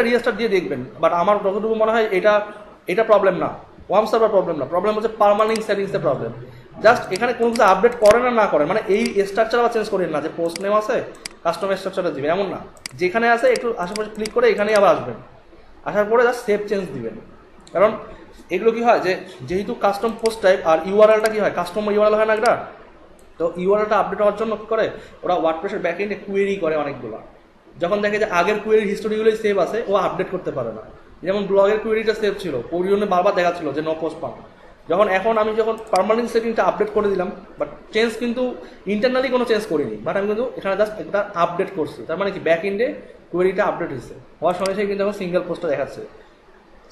রিস্টার্ট দিয়ে দেখবেন। বাট আমার যতটুকু মনে হয় এটা প্রবলেম না, ওয়ার্ম সার্ভার প্রবলেম না, প্রবলেম হচ্ছে পার্মানেন্ট সেটিংসের প্রবলেম। জাস্ট এখানে কোনো কিছু আপডেট করেন আর না করেন, মানে এই স্ট্রাকচার আবার চেঞ্জ করেন না যে পোস্ট নেম আছে কাস্টম স্ট্রাকচারটা দিবেন এমন না। যেখানে আছে একটু আশেপাশে ক্লিক করে এখানেই আবার আসবেন, আসার পরে জাস্ট সেভ চেঞ্জ দিবেন। কারণ এগুলো কি হয় যে যেহেতু কাস্টম পোস্ট টাইপ আর ইউআরএলটা কি হয়, কাস্টম ইউআরএল হয় না একটা, তো ইউআরএলটা আপডেট হওয়ার জন্য কি করে ওরা ওয়ার্ডপ্রেসের ব্যাকএন্ডে কুয়েরি করে অনেকগুলো। যখন দেখে যে আগের কুয়েরির হিস্টোরিগুলোই সেভ আছে, ও আপডেট করতে পারে না। যেমন ব্লগের কুয়েরিটা সেভ ছিল, ওর জন্য বারবার দেখাচ্ছিল যে নো পোস্ট পাম। আমি যখন পার্মানেন্ট সেটিংটা আপডেট করে দিলাম, বাট চেঞ্জ কিন্তু ইন্টারনালি কোনো চেঞ্জ করিনি, বাট আমি কিন্তু এখানে জাস্ট একটা আপডেট করছি। তার মানে কি ব্যাক এন্ডে কোয়েরিটা আপডেট হয়েছে, হওয়ার সঙ্গে সঙ্গে কিন্তু এখন সিঙ্গেল পোস্টটা দেখাচ্ছে।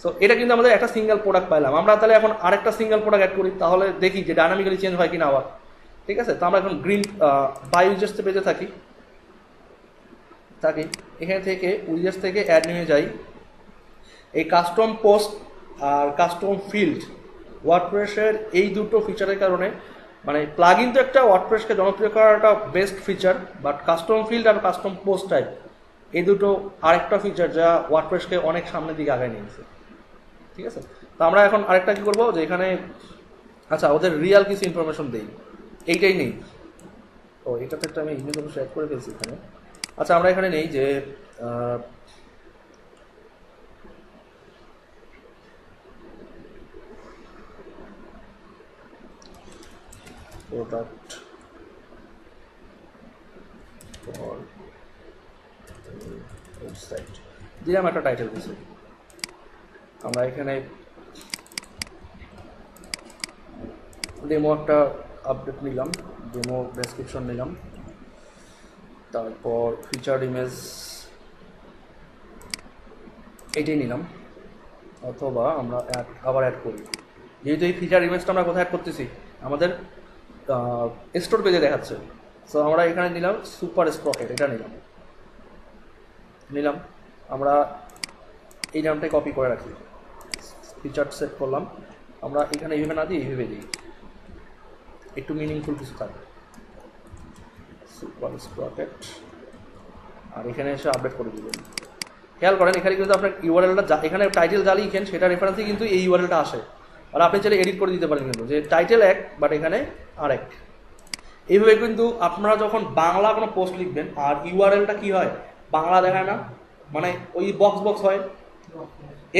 সো এটা কিন্তু আমাদের একটা সিঙ্গেল প্রোডাক্ট পাইলাম। আমরা তাহলে এখন আরেকটা সিঙ্গেল প্রোডাক্ট অ্যাড করি, তাহলে দেখি যে ডাইনামিক্যালি চেঞ্জ হয় কিনা আবার। ঠিক আছে, তো আমরা এখন গ্রিন বাই ইউজার্স পেজে থাকি। এখান থেকে উইজার্স থেকে অ্যাড নিয়ে যাই। এই কাস্টম পোস্ট আর কাস্টম ফিল্ড ওয়ার্ডপ্রেসের এই দুটো ফিচারের কারণে, মানে প্লাগইন তো একটা ওয়ার্ডপ্রেসকে জনপ্রিয় করার একটা best feature, but custom field আর কাস্টম পোস্ট টাইপ এই দুটো আরেকটা ফিচার যা ওয়ার্ডপ্রেসকে অনেক সামনের দিকে আগায় নিয়েছে। ঠিক আছে, তো আমরা এখন আরেকটা কি করবো যে এখানে আচ্ছা ওদের রিয়াল কিছু ইনফরমেশন দেই, এইটাই নেই। ও এটাতে একটা আমি ইমেজ অবশ্যই অ্যাড করে ফেলছি এখানে। আচ্ছা আমরা এখানে নেই যে প্রোডাক্ট ফর ওয়েবসাইট দিলাম একটা টাইটেল দিছি। আমরা এখানে ডেমো একটা আপডেট নিলাম, ডেমো ডেসক্রিপশন নিলাম, তারপর ফিচার ইমেজ এইটাই নিলাম, অথবা আমরা আবার অ্যাড করি। যেহেতু এই ফিচার ইমেজটা আমরা কোথায় অ্যাড করতেছি, আমাদের স্টোর পেজে দেখাচ্ছে। সো আমরা এখানে নিলাম সুপার স্প্রকেট, এটা নিলাম আমরা এই নামটাই কপি করে রাখি, ফিচার সেট করলাম। আমরা এখানে এইভাবে না দিই, এইভাবে দিই, একটু মিনিংফুল কিছু থাকে। সুপার স্প্রকেট আর এখানে এসে আপডেট করে দিবেন। খেয়াল করেন এখানে কিন্তু আপনার ইউআরএলটা, এখানে টাইটেল যা লিখেন সেটা রেফারেন্সে কিন্তু এই ইউআরএলটা আসে। আর আপনি চাইলে এডিট করে দিতে পারেন কিন্তু, যে টাইটেল এক বাট এখানে আরেক। এইভাবে কিন্তু আপনারা যখন বাংলা কোনো পোস্ট লিখবেন আর ইউআরএলটা কি হয়, বাংলা দেখায় না, মানে ওই বক্স হয়,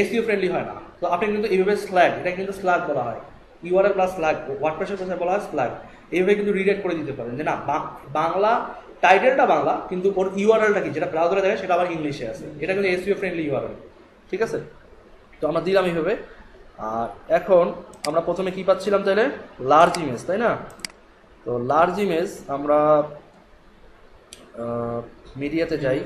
এসইও ফ্রেন্ডলি হয় না। তো আপনি কিন্তু এইভাবে স্ল্যাগ, এটা কিন্তু স্ল্যাগ বলা হয়, ইউআরএল প্লাস স্ল্যাগ, ওয়ার্ডপ্রেসের ভাষায় বলা হয় স্ল্যাগ। এইভাবে কিন্তু রিডাইরেক্ট করে দিতে পারেন যে না বাংলা টাইটেলটা বাংলা, কিন্তু ওর ইউআরএলটা কি যেটা ব্রাউজারে দেখে সেটা আবার ইংলিশে আছে। এটা কিন্তু এসইও ফ্রেন্ডলি ইউআরএল। ঠিক আছে, তো আমরা দিলাম এইভাবে। আর এখন আমরা প্রথমে কি পাচ্ছিলাম তাহলে, লার্জ ইমেজ, তাই না? তো লার্জ ইমেজ আমরা মিডিয়াতে যাই,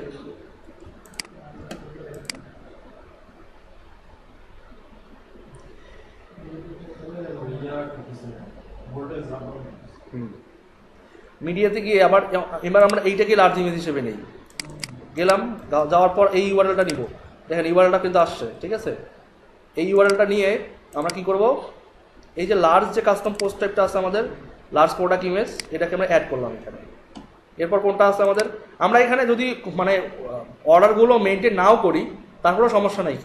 মিডিয়াতে গিয়ে এবার আমরা এইটাকে লার্জ ইমেজ হিসেবে নেই, গেলাম, যাওয়ার পর এই ইউআরএলটা নিব। দেখেন ইউআরএলটা কিন্তু আসছে। ঠিক আছে, এই ইউআরএলটা নিয়ে আমরা কি করব, এই যে লার্জ যে কাস্টম পোস্ট টাইপটা আছে আমাদের, লার্জ প্রোডাক্ট ইমেজ, এটাকে আমরা অ্যাড করলাম এখানে। এরপর কোনটা আছে আমাদের, আমরা এখানে যদি মানে অর্ডারগুলো মেনটেন নাও করি তারপরেও সমস্যা নেই,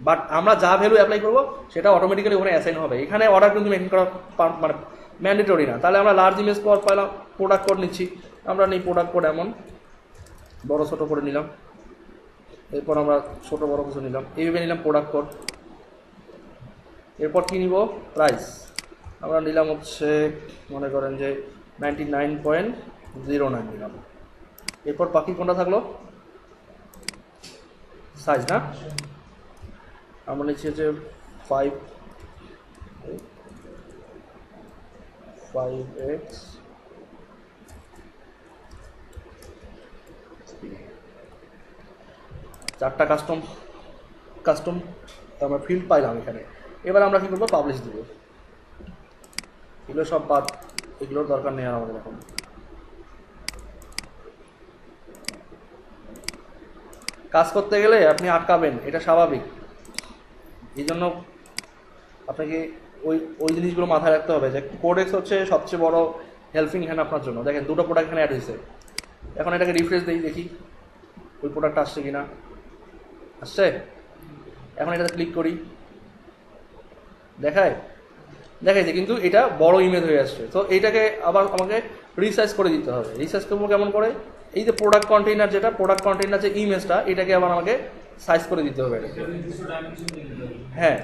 বাট আমরা যা ভ্যালু অ্যাপ্লাই করবো সেটা অটোমেটিক্যালি ওখানে অ্যাসাইন হবে। এখানে অর্ডার কিন্তু মেনটেন করা মানে ম্যান্ডেটরি না। তাহলে আমরা লার্জ ইমেজ কোড পাইলাম, প্রোডাক্ট কোড নিচ্ছি, আমরা নেই প্রোডাক্ট কোড এমন বড় ছোট করে নিলাম, এরপর আমরা ছোট বড় কিছু নিলাম, এইভাবে নিলাম প্রোডাক্ট কোড। এরপর কি নিব, প্রাইস আমরা নিলাম হচ্ছে মনে করেন যে 99.09 নিলাম। এরপর বাকি কোনটা থাকলো, সাইজ না, আমরা নিচ্ছি যে 5x, চারটা কাস্টম আমরা ফিল্ড পাইলাম এখানে। এবার আমরা কি করবো, পাবলিশ দিব। এগুলো সব বাদ, এগুলোর দরকার নেই আমাদের এখন। কাজ করতে গেলে আপনি আটকাবেন, এটা স্বাভাবিক। এই জন্য আপনাকে ওই জিনিসগুলো মাথায় রাখতে হবে যে কোডেক্স হচ্ছে সবচেয়ে বড় হেল্পিং হ্যান্ড আপনার জন্য। দেখেন দুটো প্রোডাক্ট এখানে অ্যাড হয়েছে, এখন এটাকে রিফ্রেশ দিই, দেখি ওই প্রোডাক্টটা আসছে কিনা। আসছে, এখন এটাতে ক্লিক করি, দেখাইছে কিন্তু এটা বড় ইমেজ হয়ে আসছে। তো এইটাকে আবার আমাকে রিসাইজ করে দিতে হবে। রিসাইজ করবো কেমন করে, এই যে প্রোডাক্ট কন্টেইনার, যেটা প্রোডাক্ট কন্টেইনার যে ইমেজটা, এটাকে আবার আমাকে সাইজ করে দিতে হবে। হ্যাঁ,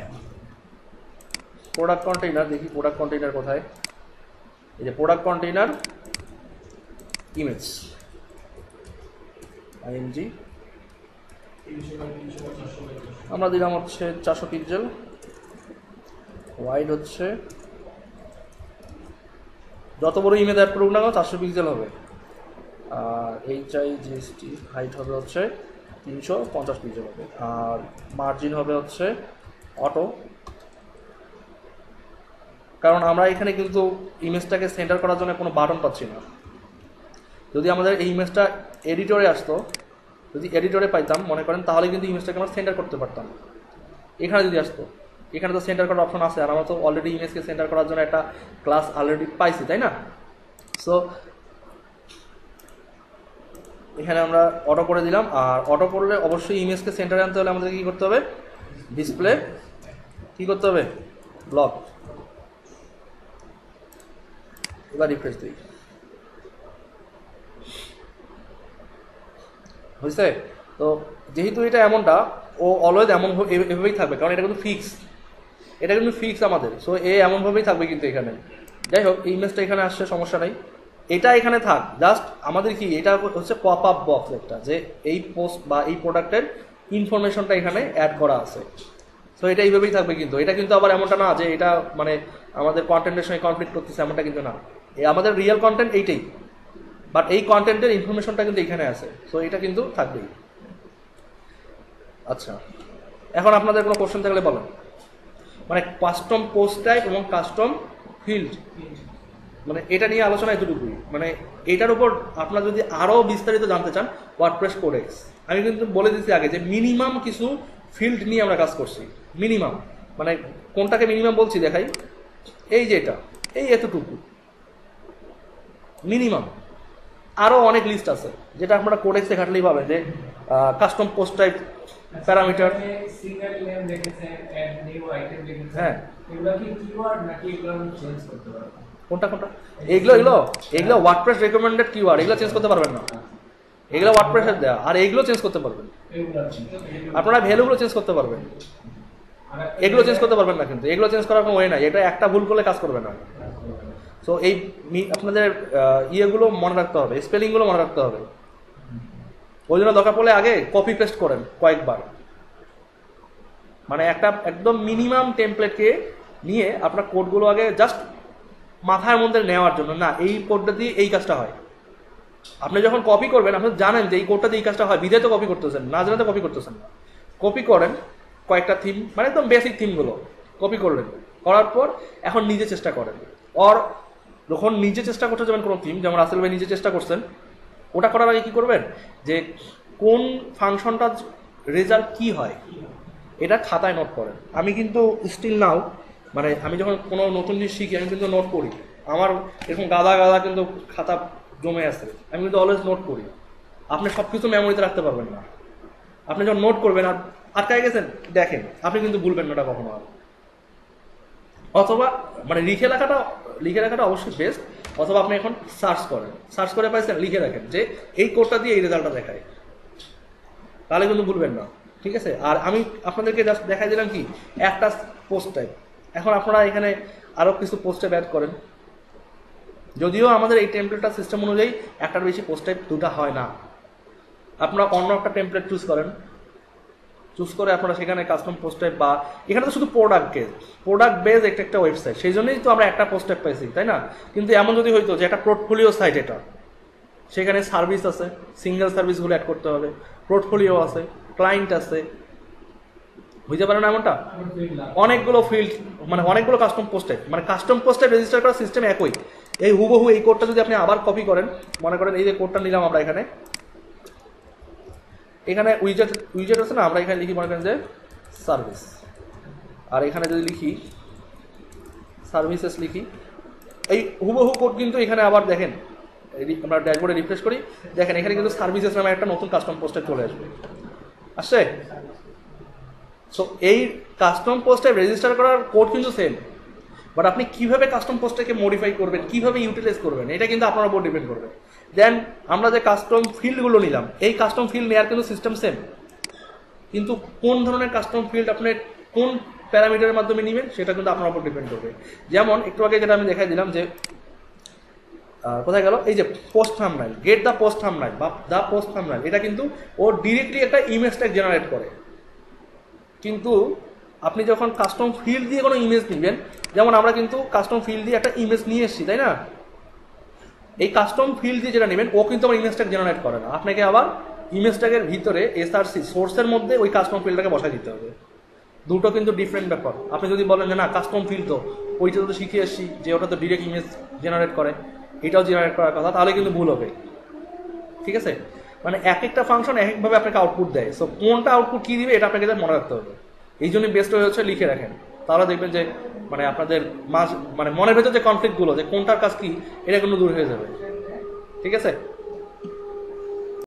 প্রোডাক্ট কন্টেইনার, দেখি প্রোডাক্ট কন্টেইনার কোথায়, এই যে প্রোডাক্ট কন্টেইনার ইমেজ IMG, আমরা দিলাম হচ্ছে 400 পিক্সেল, ওয়াইড হচ্ছে যত বড় ইমেজ অ্যাড করুক না 400 পিক্সেল হবে। আর HIGST হাইট হবে হচ্ছে 350 পিক্সেল হবে। আর মার্জিন হবে হচ্ছে অটো, কারণ আমরা এখানে কিন্তু ইমেজটাকে সেন্টার করার জন্য কোনো বাটন পাচ্ছি না। যদি আমাদের এই ইমেজটা এডিটরে আসতো, যদি এডিটরে পাইতাম মনে করেন, তাহলে কিন্তু ইমেজটাকে আমরা সেন্টার করতে পারতাম। এখানে যদি আসতো, এখানে তো সেন্টার করার অপশন আছে, আর আমরা তো অলরেডি ইমেজকে সেন্টার করার জন্য একটা ক্লাস অলরেডি পাইছি, তাই না? সো এখানে আমরা অটো করে দিলাম, আর অটো করলে অবশ্যই ইমেজকে সেন্টারে আনতে হলে আমাদের কী করতে হবে? ডিসপ্লে কী করতে হবে? ব্লক। এবার রিফ্রেশ দিই, হয়েছে? তো যেহেতু এটা এমনটা, ও অলওয়েজ এভাবেই থাকবে, কারণ এটা কিন্তু ফিক্স, এটা কিন্তু ফিক্স আমাদের। সো এমনভাবেই থাকবে কিন্তু এখানে। যাই হোক, এই ইমেজটা এখানে আসছে, সমস্যা নাই, এটা এখানে থাক। জাস্ট আমাদের কি, এটা হচ্ছে পপ আপ বক্স একটা, যে এই পোস্ট বা এই প্রোডাক্টের ইনফরমেশনটা এখানে অ্যাড করা আছে। সো এটা এইভাবেই থাকবে কিন্তু। এটা কিন্তু আবার এমনটা না যে এটা মানে আমাদের কন্টেন্টের সঙ্গে কনফ্লিক্ট করতেছে, এমনটা কিন্তু না। আমাদের রিয়েল কন্টেন্ট এইটাই, বাট এই কন্টেন্টের ইনফরমেশনটা কিন্তু এখানে আছে। সো এটা কিন্তু থাকবেই। আচ্ছা, এখন আপনাদের কোনো কোশ্চেন থাকলে বলেন। মানে কাস্টম পোস্ট টাইপ এবং কাস্টম ফিল্ড, মানে এটা নিয়ে আলোচনা এতটুকুই। মানে এটার উপর আপনারা যদি আরও বিস্তারিত জানতে চান, ওয়ার্ডপ্রেস কোডেক্স, আমি কিন্তু বলে দিচ্ছি আগে যে মিনিমাম কিছু ফিল্ড নিয়ে আমরা কাজ করছি। মিনিমাম মানে কোনটাকে মিনিমাম বলছি দেখাই, এই যে এটা, এই এতটুকু মিনিমাম। আরও অনেক লিস্ট আছে যেটা আপনারা কোডেক্সে ঘাটলেই পাবেন, যে custom post type, parameter, single name লিখেছেন, অ্যাড নিউ আইটেম লিখেছেন, হ্যাঁ, এগুলো কি কিওয়ার্ড নাকি এগুলো আমি চেঞ্জ করতে পারবো? কোনটা এগুলো ওয়ার্ডপ্রেস রেকমেন্ডেড কিওয়ার্ড, এগুলো চেঞ্জ করতে পারবেন না। এগুলো ওয়ার্ডপ্রেসের দেওয়া, আর এগুলো চেঞ্জ করতে পারবেন। আপনারা ভ্যালুগুলো চেঞ্জ করতে পারবেন, এগুলো চেঞ্জ করতে পারবেন না। কিন্তু এগুলো চেঞ্জ করার কোনো ওয়ে নাই, এটা একটা ভুল করলে কাজ করবে না। সো এই আপনাদের ইয়েগুলো মনে রাখতে হবে, স্পেলিংগুলো মনে রাখতে হবে। ওই জন্য দরকার পড়লে আগে কপি পেস্ট করেন কয়েকবার, মানে একটা একদম মিনিমাম টেমপ্লেটকে নিয়ে আপনার কোডগুলো আগে জাস্ট মাথার মধ্যে নেওয়ার জন্য, না এই কোডটা দিয়ে এই কাজটা হয়। আপনি যখন কপি করবেন, আপনি জানেন যে এই কোডটা দিয়ে এই কাজটা হয়, বিধে তো কপি করতেছেন না, জানে তো কপি করতেছেন না। কপি করেন কয়েকটা থিম, মানে একদম বেসিক থিমগুলো কপি করলেন, করার পর এখন নিজে চেষ্টা করেন। যখন নিজে চেষ্টা করতে যাবেন কোনো থিম, যেমন রাসেল ভাই নিজে চেষ্টা করছেন, ওটা করার আগে কী করবেন, যে কোন ফাংশনটা রেজাল্ট কি হয় এটা খাতায় নোট করেন। আমি কিন্তু স্টিল নাও, মানে আমি যখন কোনো নতুন জিনিস শিখি আমি কিন্তু নোট করি। আমার এরকম গাদা গাদা কিন্তু খাতা জমে আছে, আমি কিন্তু অলওয়েজ নোট করি। আপনি সব কিছু মেমোরিতে রাখতে পারবেন না। আপনি যখন নোট করবেন আর আটকায় গেছেন দেখেন, আপনি কিন্তু ভুলবেন না ওটা কখনো আর। অথবা মানে লিখে রাখাটা অবশ্যই বেস্ট। অথবা আপনি এখন সার্চ করে পাইছেন, লিখে রাখেন যে এই কোডটা দিয়ে এই রেজাল্টটা দেখায়, তাহলে কিন্তু ভুলবেন না। ঠিক আছে? আর আমি আপনাদেরকে জাস্ট দেখাই দিলাম কি একটা পোস্ট টাইপ। এখন আপনারা এখানে আরও কিছু পোস্ট টাইপ অ্যাড করেন। যদিও আমাদের এই টেমপ্লেটটা সিস্টেম অনুযায়ী একটার বেশি পোস্ট টাইপ দুটা হয় না। আপনারা অন্য একটা টেমপ্লেট চুজ করে আপনারা সেখানে কাস্টম পোস্ট টাইপ, বা এখানে তো শুধু প্রোডাক্ট বেজ একটা ওয়েবসাইট, সেই জন্যই তো আমরা একটা পোস্ট টাইপ পাইছি, তাই না? কিন্তু এমন যদি হইতো যে একটা পোর্টফোলিও সাইট, এটা সেখানে সার্ভিস আছে, সিঙ্গেল সার্ভিসগুলো অ্যাড করতে হবে, পোর্টফোলিও আছে, ক্লায়েন্ট আছে, বুঝতে পারেন না এমনটা? অনেকগুলো ফিল্ড, মানে অনেকগুলো কাস্টম পোস্ট টাইপ, মানে কাস্টম পোস্ট টাইপ রেজিস্টার করার সিস্টেম একই। এই হুবহু এই কোডটা যদি আপনি আবার কপি করেন, মনে করেন এই যে কোডটা নিলাম আমরা, এখানে উইজেট আছে না, আমরা এখানে লিখি মনে করেন যে সার্ভিস, আর এখানে যদি লিখি সার্ভিসেস লিখি, এই হুবহু কোড কিন্তু এখানে আবার দেখেন, আমরা ড্যাশবোর্ডে রিফ্রেশ করি, দেখেন এখানে কিন্তু সার্ভিসেস নামে একটা নতুন কাস্টম পোস্টে চলে আসছে। সো এই কাস্টম পোস্টে রেজিস্টার করার কোড কিন্তু সেম, বাট আপনি কীভাবে কাস্টম পোস্টটাকে মডিফাই করবেন, কীভাবে ইউটিলাইজ করবেন, এটা কিন্তু আপনার উপর ডিপেন্ড করবে। দেন আমরা যে কাস্টম ফিল্ডগুলো নিলাম, এই কাস্টম ফিল্ড নেওয়ার কিন্তু সিস্টেম সেম, কিন্তু কোন ধরনের কাস্টম ফিল্ড আপনি কোন প্যারামিটারের মাধ্যমে নেবেন সেটা কিন্তু আপনার উপর ডিপেন্ড করবে। যেমন একটু আগে যেটা আমি দেখাই দিলাম যে কোথায় গেল, এই যে post thumbnail, get the post thumbnail বা দ্য পোস্ট থাম্বনেল, এটা কিন্তু ও ডিরেক্টলি একটা ইমেজ ট্যাগ জেনারেট করে। কিন্তু আপনি যখন কাস্টম ফিল্ড দিয়ে কোনো ইমেজ নেবেন, যেমন আমরা কিন্তু কাস্টম ফিল্ড দিয়ে একটা ইমেজ নিয়ে এসেছি, তাই না? এই কাস্টম ফিল্ড দিয়ে যেটা নেবেন ও কিন্তু আমার ইমেজ ট্যাগ জেনারেট করে না, আপনাকে আবার ইমেজ ট্যাগের ভিতরে এসআরসি সোর্সের মধ্যে ওই কাস্টম ফিল্ডটাকে বসাই দিতে হবে। দুটো কিন্তু ডিফারেন্ট ব্যাপার। আপনি যদি বলেন যে না কাস্টম ফিল্ড তো ওইটা তো শিখে এসেছি যে ওটা তো ডিরেক্ট ইমেজ জেনারেট করে, এটাও জেনারেট করার কথা, তাহলে কিন্তু ভুল হবে। ঠিক আছে? মানে এক একটা ফাংশন এক একভাবে আপনাকে আউটপুট দেয়। সো কোনটা আউটপুট কী দিবে এটা আপনাকে মনে রাখতে হবে। এই জন্যই বেস্ট হচ্ছে লিখে রাখেন, তাহলে দেখবেন যে মানে আপনাদের মানে মনের ভেতর যে কনফ্লিক্টগুলো যে কোনটার কাজ কি এটা কিন্তু দূর হয়ে যাবে। ঠিক আছে।